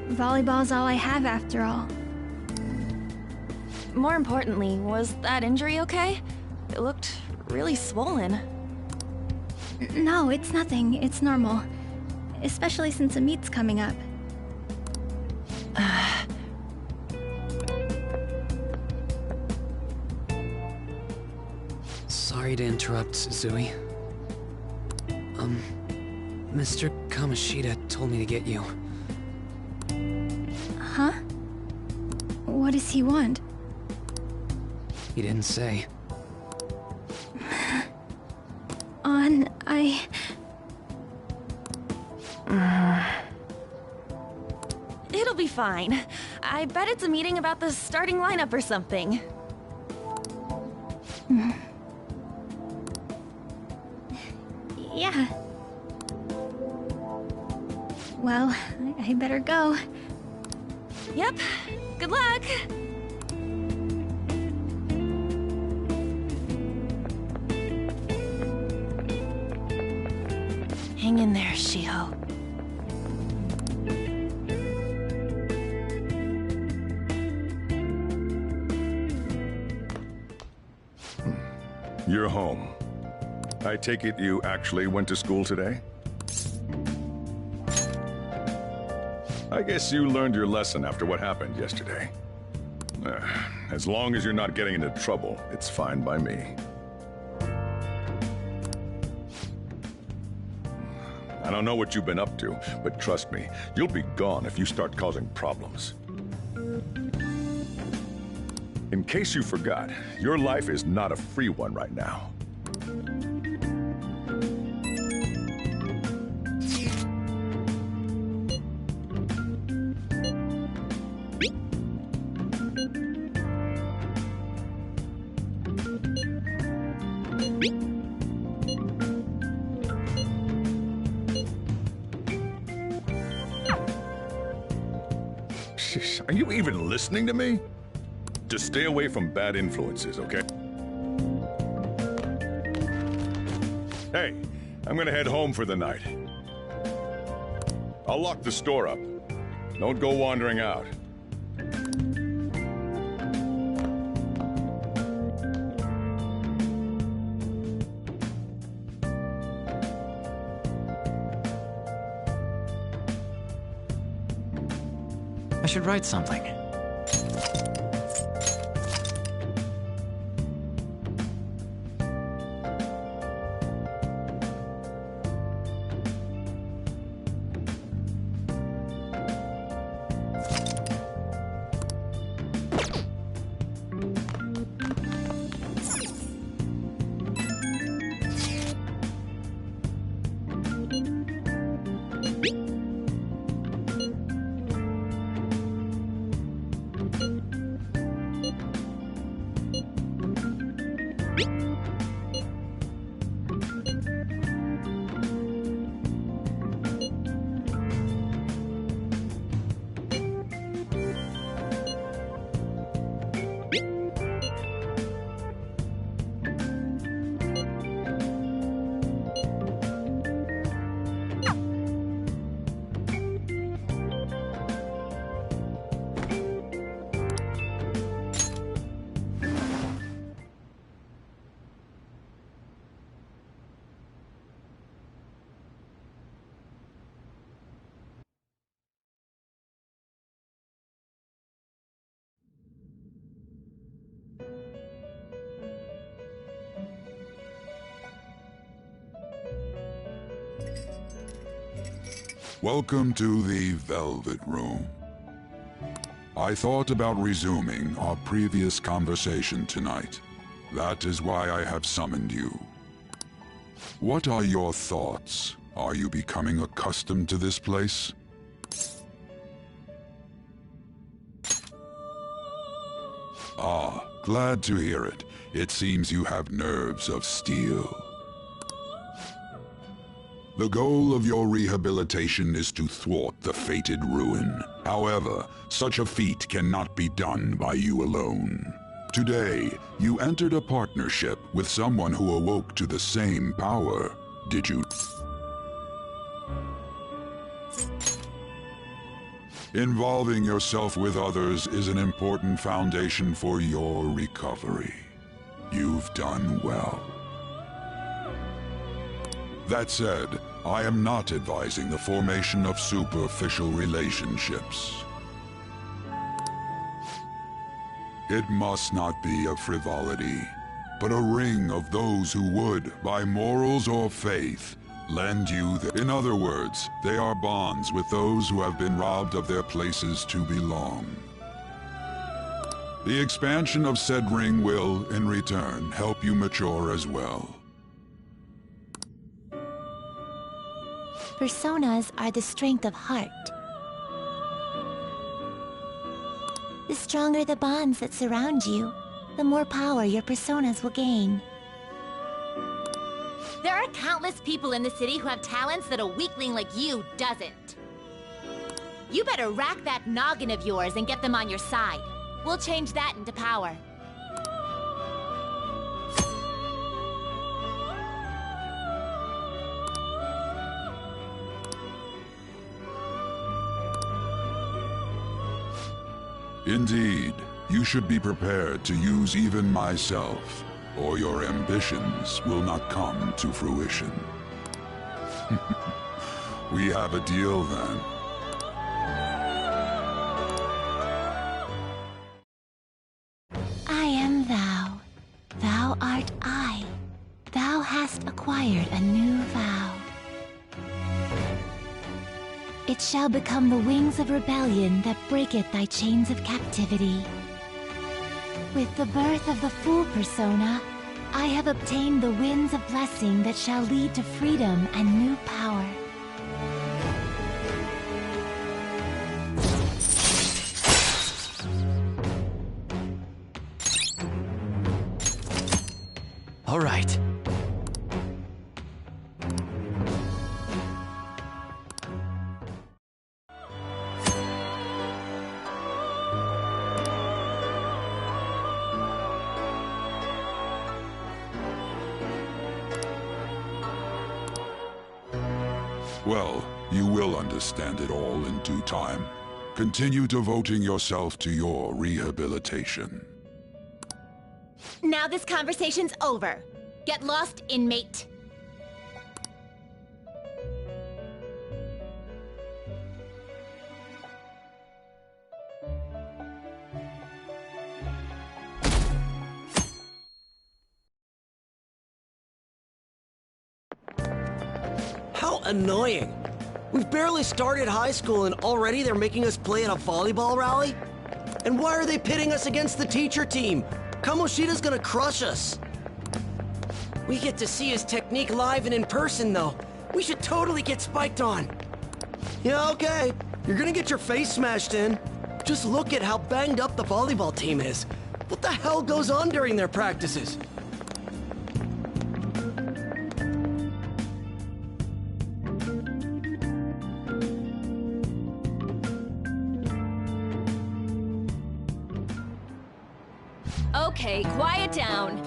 Volleyball's all I have after all. More importantly, was that injury okay? It looked really swollen. No, it's nothing. It's normal. Especially since a meet's coming up. Sorry to interrupt, Zui. Mr. Kamoshida told me to get you. Huh? What does he want? He didn't say. It'll be fine. I bet it's a meeting about the starting lineup or something. Yeah. Well, I better go. Yep. Good luck! Hang in there, Shiho. You're home. I take it you actually went to school today? I guess you learned your lesson after what happened yesterday. As long as you're not getting into trouble, it's fine by me. I don't know what you've been up to, but trust me, you'll be gone if you start causing problems. In case you forgot, your life is not a free one right now. Are you even listening to me? Just stay away from bad influences, okay? Hey, I'm gonna head home for the night. I'll lock the store up. Don't go wandering out. I should write something. Welcome to the Velvet Room. I thought about resuming our previous conversation tonight. That is why I have summoned you. What are your thoughts? Are you becoming accustomed to this place? Ah, glad to hear it. It seems you have nerves of steel. The goal of your rehabilitation is to thwart the fated ruin. However, such a feat cannot be done by you alone. Today, you entered a partnership with someone who awoke to the same power. Did you? Involving yourself with others is an important foundation for your recovery. You've done well. That said, I am not advising the formation of superficial relationships. It must not be a frivolity, but a ring of those who would, by morals or faith, lend you in other words, they are bonds with those who have been robbed of their places to belong. The expansion of said ring will, in return, help you mature as well. Personas are the strength of heart. The stronger the bonds that surround you, the more power your personas will gain. There are countless people in the city who have talents that a weakling like you doesn't. You better rack that noggin of yours and get them on your side. We'll change that into power. Indeed, you should be prepared to use even myself, or your ambitions will not come to fruition. We have a deal then. I am thou. Thou art I. Thou hast acquired a new vow. It shall become the wings of rebellion that breaketh thy chains of captivity. With the birth of the Fool persona, I have obtained the winds of blessing that shall lead to freedom and new power. All right. Well, you will understand it all in due time. Continue devoting yourself to your rehabilitation. Now this conversation's over. Get lost, inmate. How annoying! We've barely started high school and already they're making us play at a volleyball rally? And why are they pitting us against the teacher team? Kamoshida's gonna crush us! We get to see his technique live and in person, though. We should totally get spiked on. Yeah, okay. You're gonna get your face smashed in. Just look at how banged up the volleyball team is. What the hell goes on during their practices? Okay, quiet down.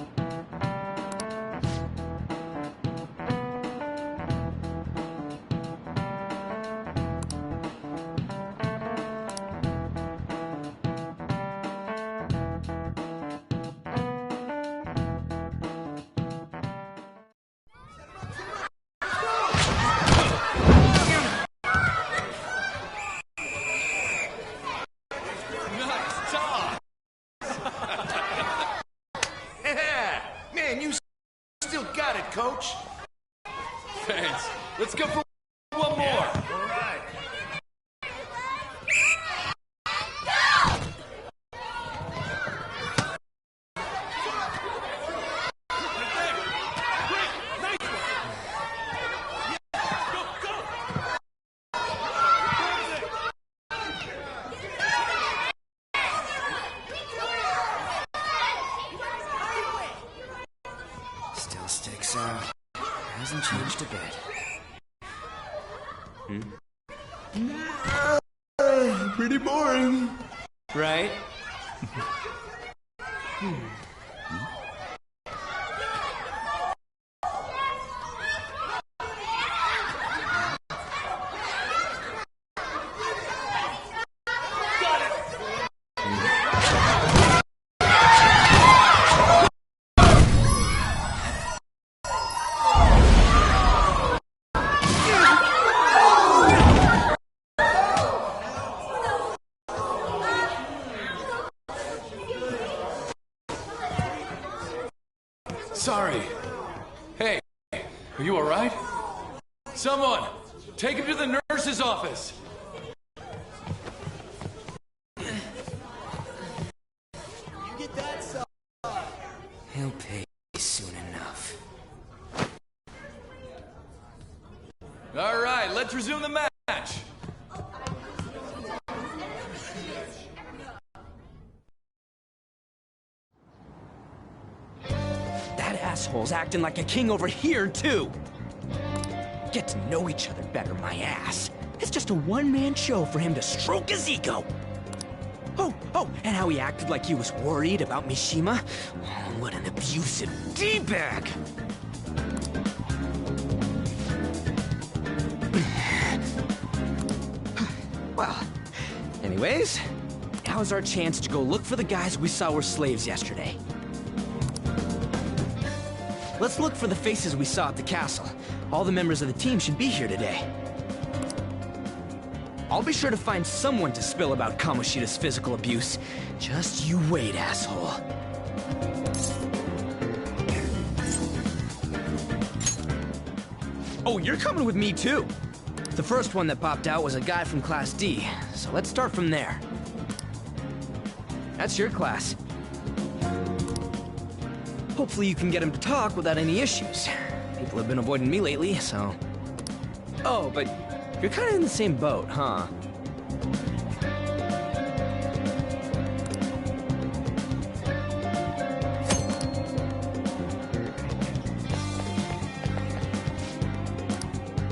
Man, you still got it, coach. Thanks. Let's go for one more. All right. Still sticks out. Hasn't changed a bit. Pretty boring. Right? Sorry. Hey, are you alright? Someone, take him to the nurse's office. He'll pay soon enough. Alright, let's resume the match. That asshole's acting like a king over here, too. Get to know each other better, my ass. It's just a one-man show for him to stroke his ego. Oh, and how he acted like he was worried about Mishima. Oh, what an abusive D-bag. Well, anyways, now's our chance to go look for the guys we saw were slaves yesterday. Let's look for the faces we saw at the castle. All the members of the team should be here today. I'll be sure to find someone to spill about Kamoshida's physical abuse. Just you wait, asshole. Oh, you're coming with me too. The first one that popped out was a guy from Class D, so let's start from there. That's your class. Hopefully you can get him to talk without any issues. People have been avoiding me lately, so... Oh, but you're kind of in the same boat, huh?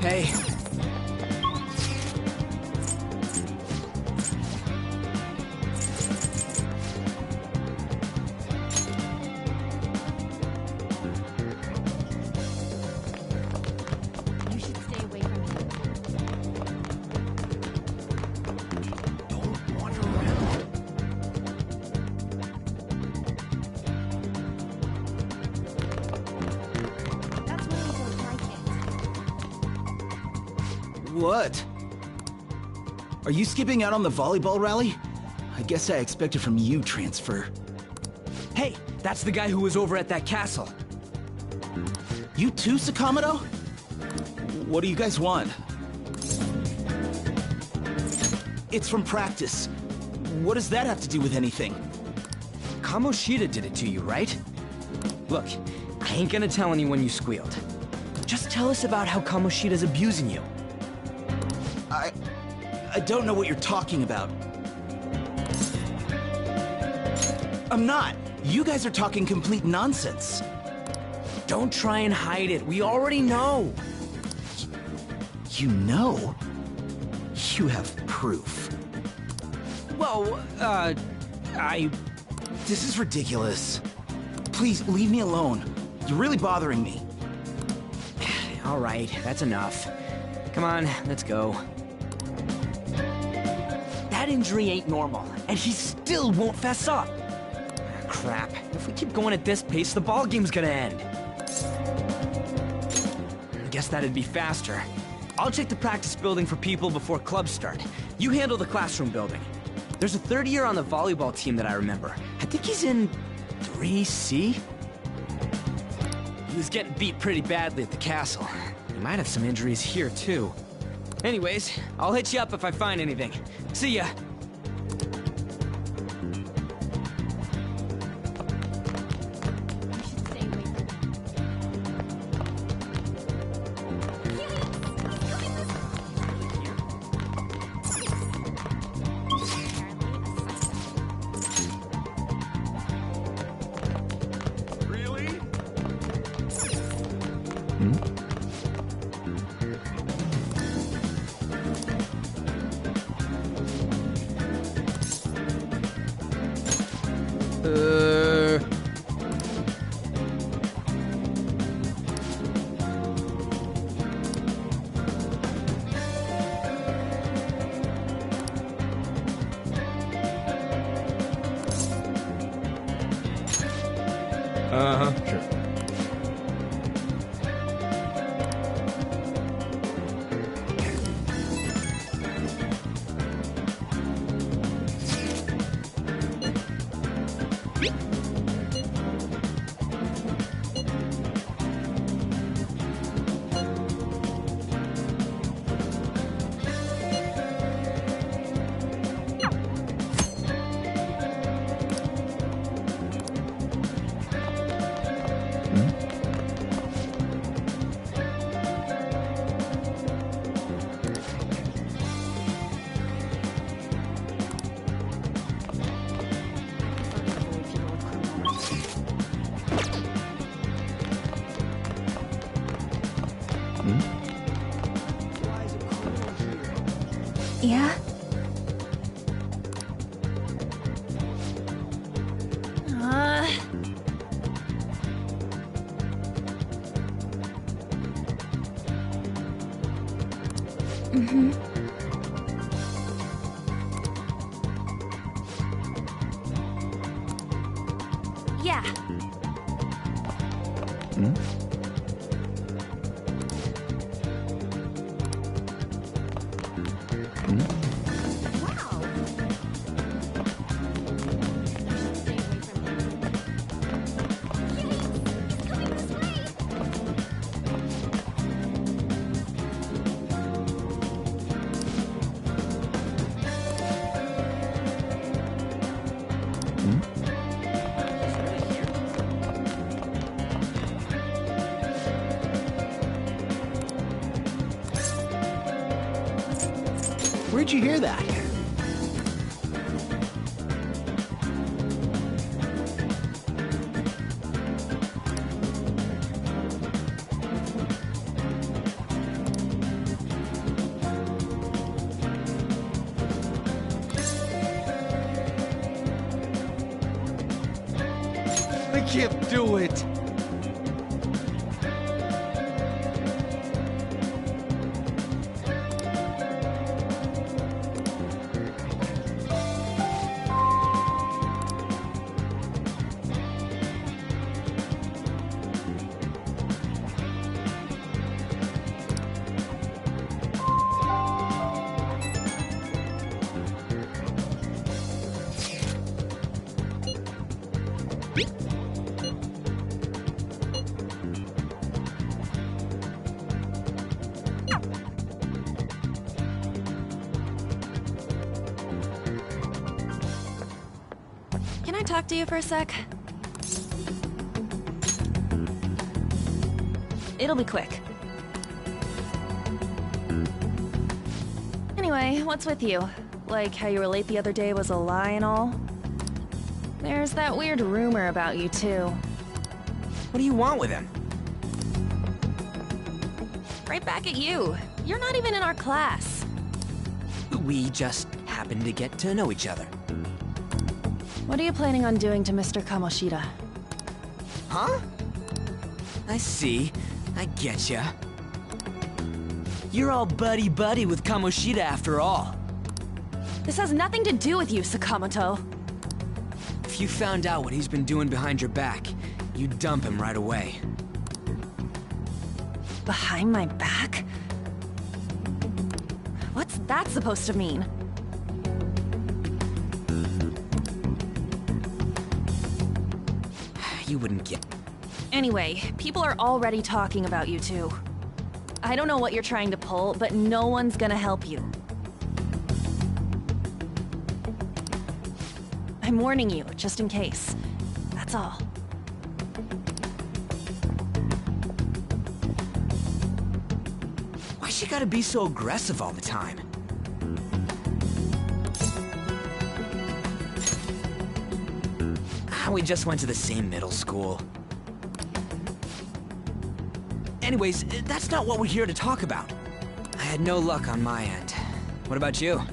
Hey. You should stay away from me. Don't wander around. That's what I don't like it. What? Are you skipping out on the volleyball rally? I guess I expected from you, Transfer. Hey, that's the guy who was over at that castle. You too, Sakamoto? What do you guys want? It's from practice. What does that have to do with anything? Kamoshida did it to you, right? Look, I ain't gonna tell anyone you squealed. Just tell us about how Kamoshida's abusing you. I don't know what you're talking about. I'm not. You guys are talking complete nonsense. Don't try and hide it. We already know. You know? You have proof. Well, This is ridiculous. Please, leave me alone. You're really bothering me. All right, that's enough. Come on, let's go. That injury ain't normal, and he still won't fess up. Crap. If we keep going at this pace, the ball game's gonna end. Guess that'd be faster. I'll check the practice building for people before clubs start. You handle the classroom building. There's a third year on the volleyball team that I remember. I think he's in 3C? He was getting beat pretty badly at the castle. He might have some injuries here, too. Anyways, I'll hit you up if I find anything. See ya! Sure. Yeah? Yeah. Where'd you hear that? I can't do it. Can I talk to you for a sec? It'll be quick. Anyway, what's with you? Like how you were late the other day was a lie and all? There's that weird rumor about you, too. What do you want with him? Right back at you. You're not even in our class. We just happen to get to know each other. What are you planning on doing to Mr. Kamoshida? Huh? I see. I getcha. You're all buddy-buddy with Kamoshida after all. This has nothing to do with you, Sakamoto. If you found out what he's been doing behind your back, you'd dump him right away. Behind my back? What's that supposed to mean? You wouldn't get... Anyway, people are already talking about you two. I don't know what you're trying to pull, but no one's gonna help you. I'm warning you, just in case. That's all. Why she gotta be so aggressive all the time? We just went to the same middle school. Anyways, that's not what we're here to talk about. I had no luck on my end. What about you?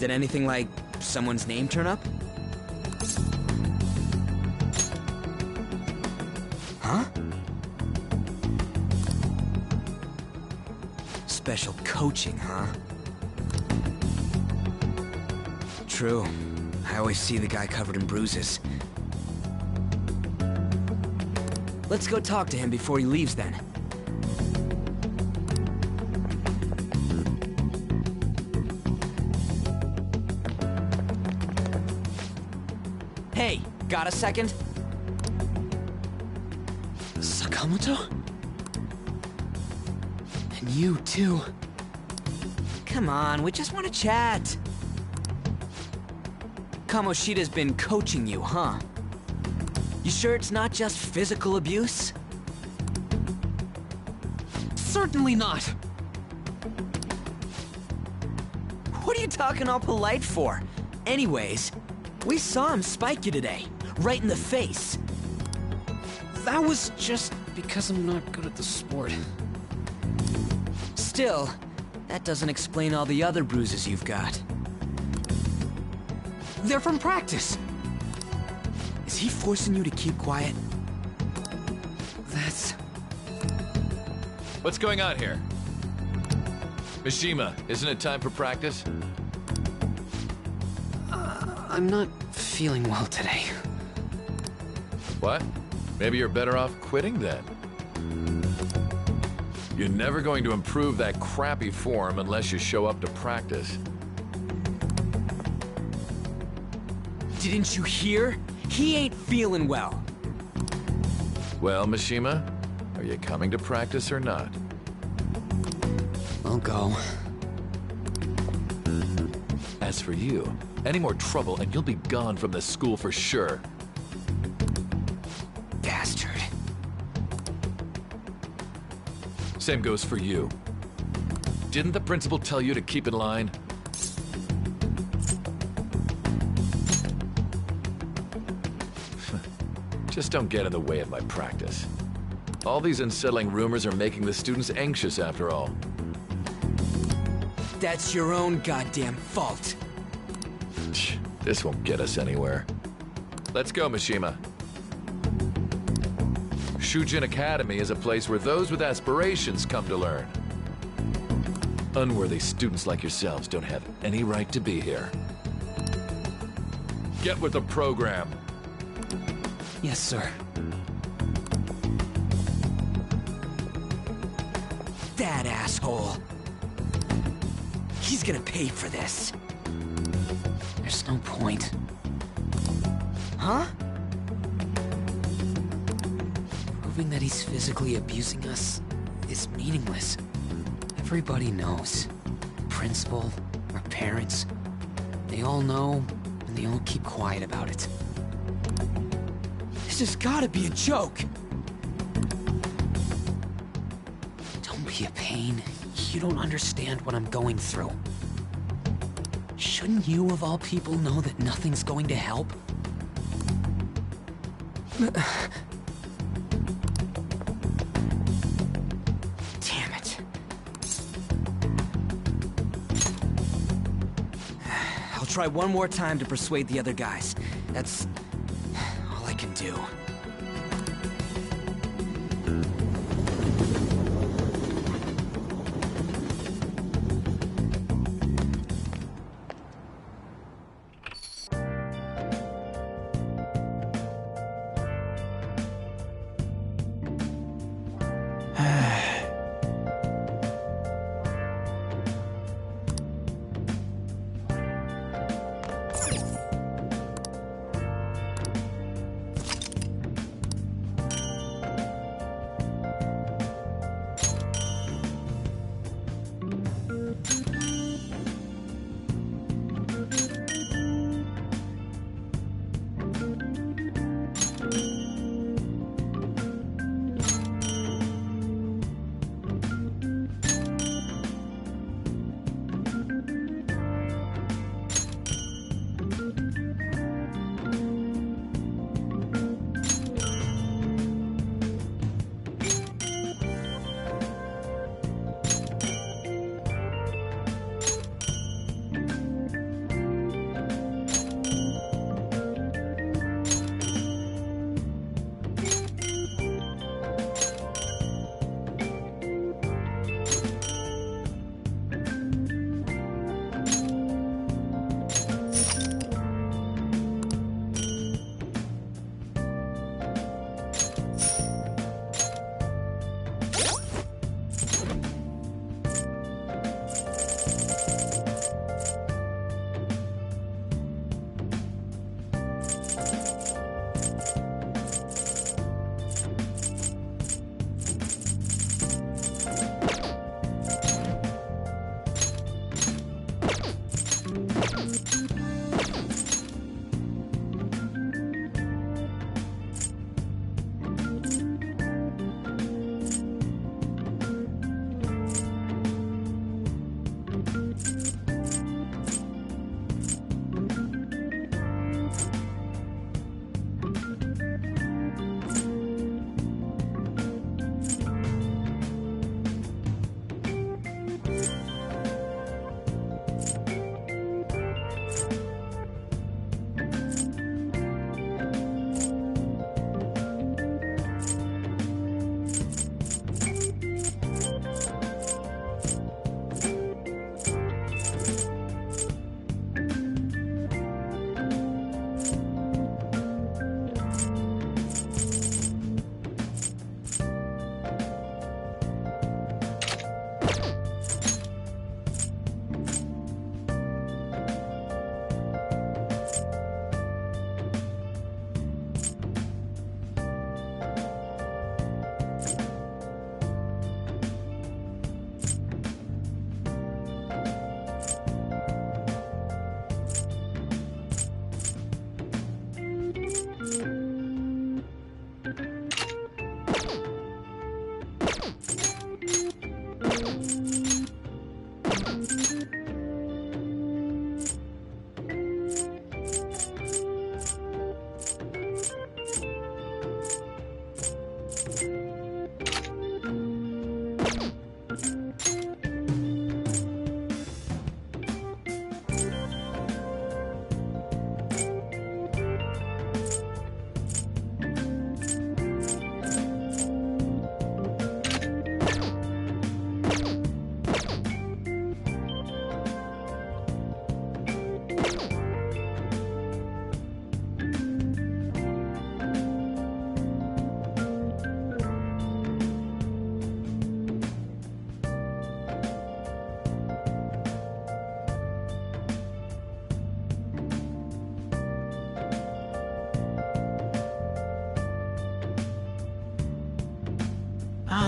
Did anything like someone's name turn up? Huh? Special coaching, huh? True. I always see the guy covered in bruises. Let's go talk to him before he leaves then. Hey, got a second? Sakamoto? And you too. Come on, we just want to chat. Kamoshida's been coaching you, huh? You sure it's not just physical abuse? Certainly not. What are you talking all polite for? Anyways, we saw him spike you today, right in the face. That was just because I'm not good at the sport. Still, that doesn't explain all the other bruises you've got. They're from practice. Is he forcing you to keep quiet? That's... What's going on here? Mishima, isn't it time for practice? I'm not feeling well today. What? Maybe you're better off quitting then. You're never going to improve that crappy form unless you show up to practice. Didn't you hear? He ain't feeling well. Well, Mishima, are you coming to practice or not? I'll go. As for you, any more trouble and you'll be gone from this school for sure. Bastard. Same goes for you. Didn't the principal tell you to keep in line? Just don't get in the way of my practice. All these unsettling rumors are making the students anxious after all. That's your own goddamn fault. This won't get us anywhere. Let's go, Mishima. Shujin Academy is a place where those with aspirations come to learn. Unworthy students like yourselves don't have any right to be here. Get with the program. Yes, sir. That asshole. He's gonna pay for this. There's no point. Huh? Proving that he's physically abusing us is meaningless. Everybody knows. The principal, our parents, they all know, and they all keep quiet about it. This has gotta be a joke. Don't be a pain. You don't understand what I'm going through. Shouldn't you, of all people, know that nothing's going to help? Damn it. I'll try one more time to persuade the other guys. That's all I can do.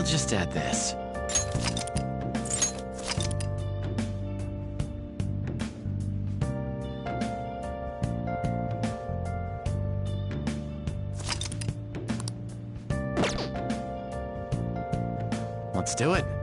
I'll just add this. Let's do it.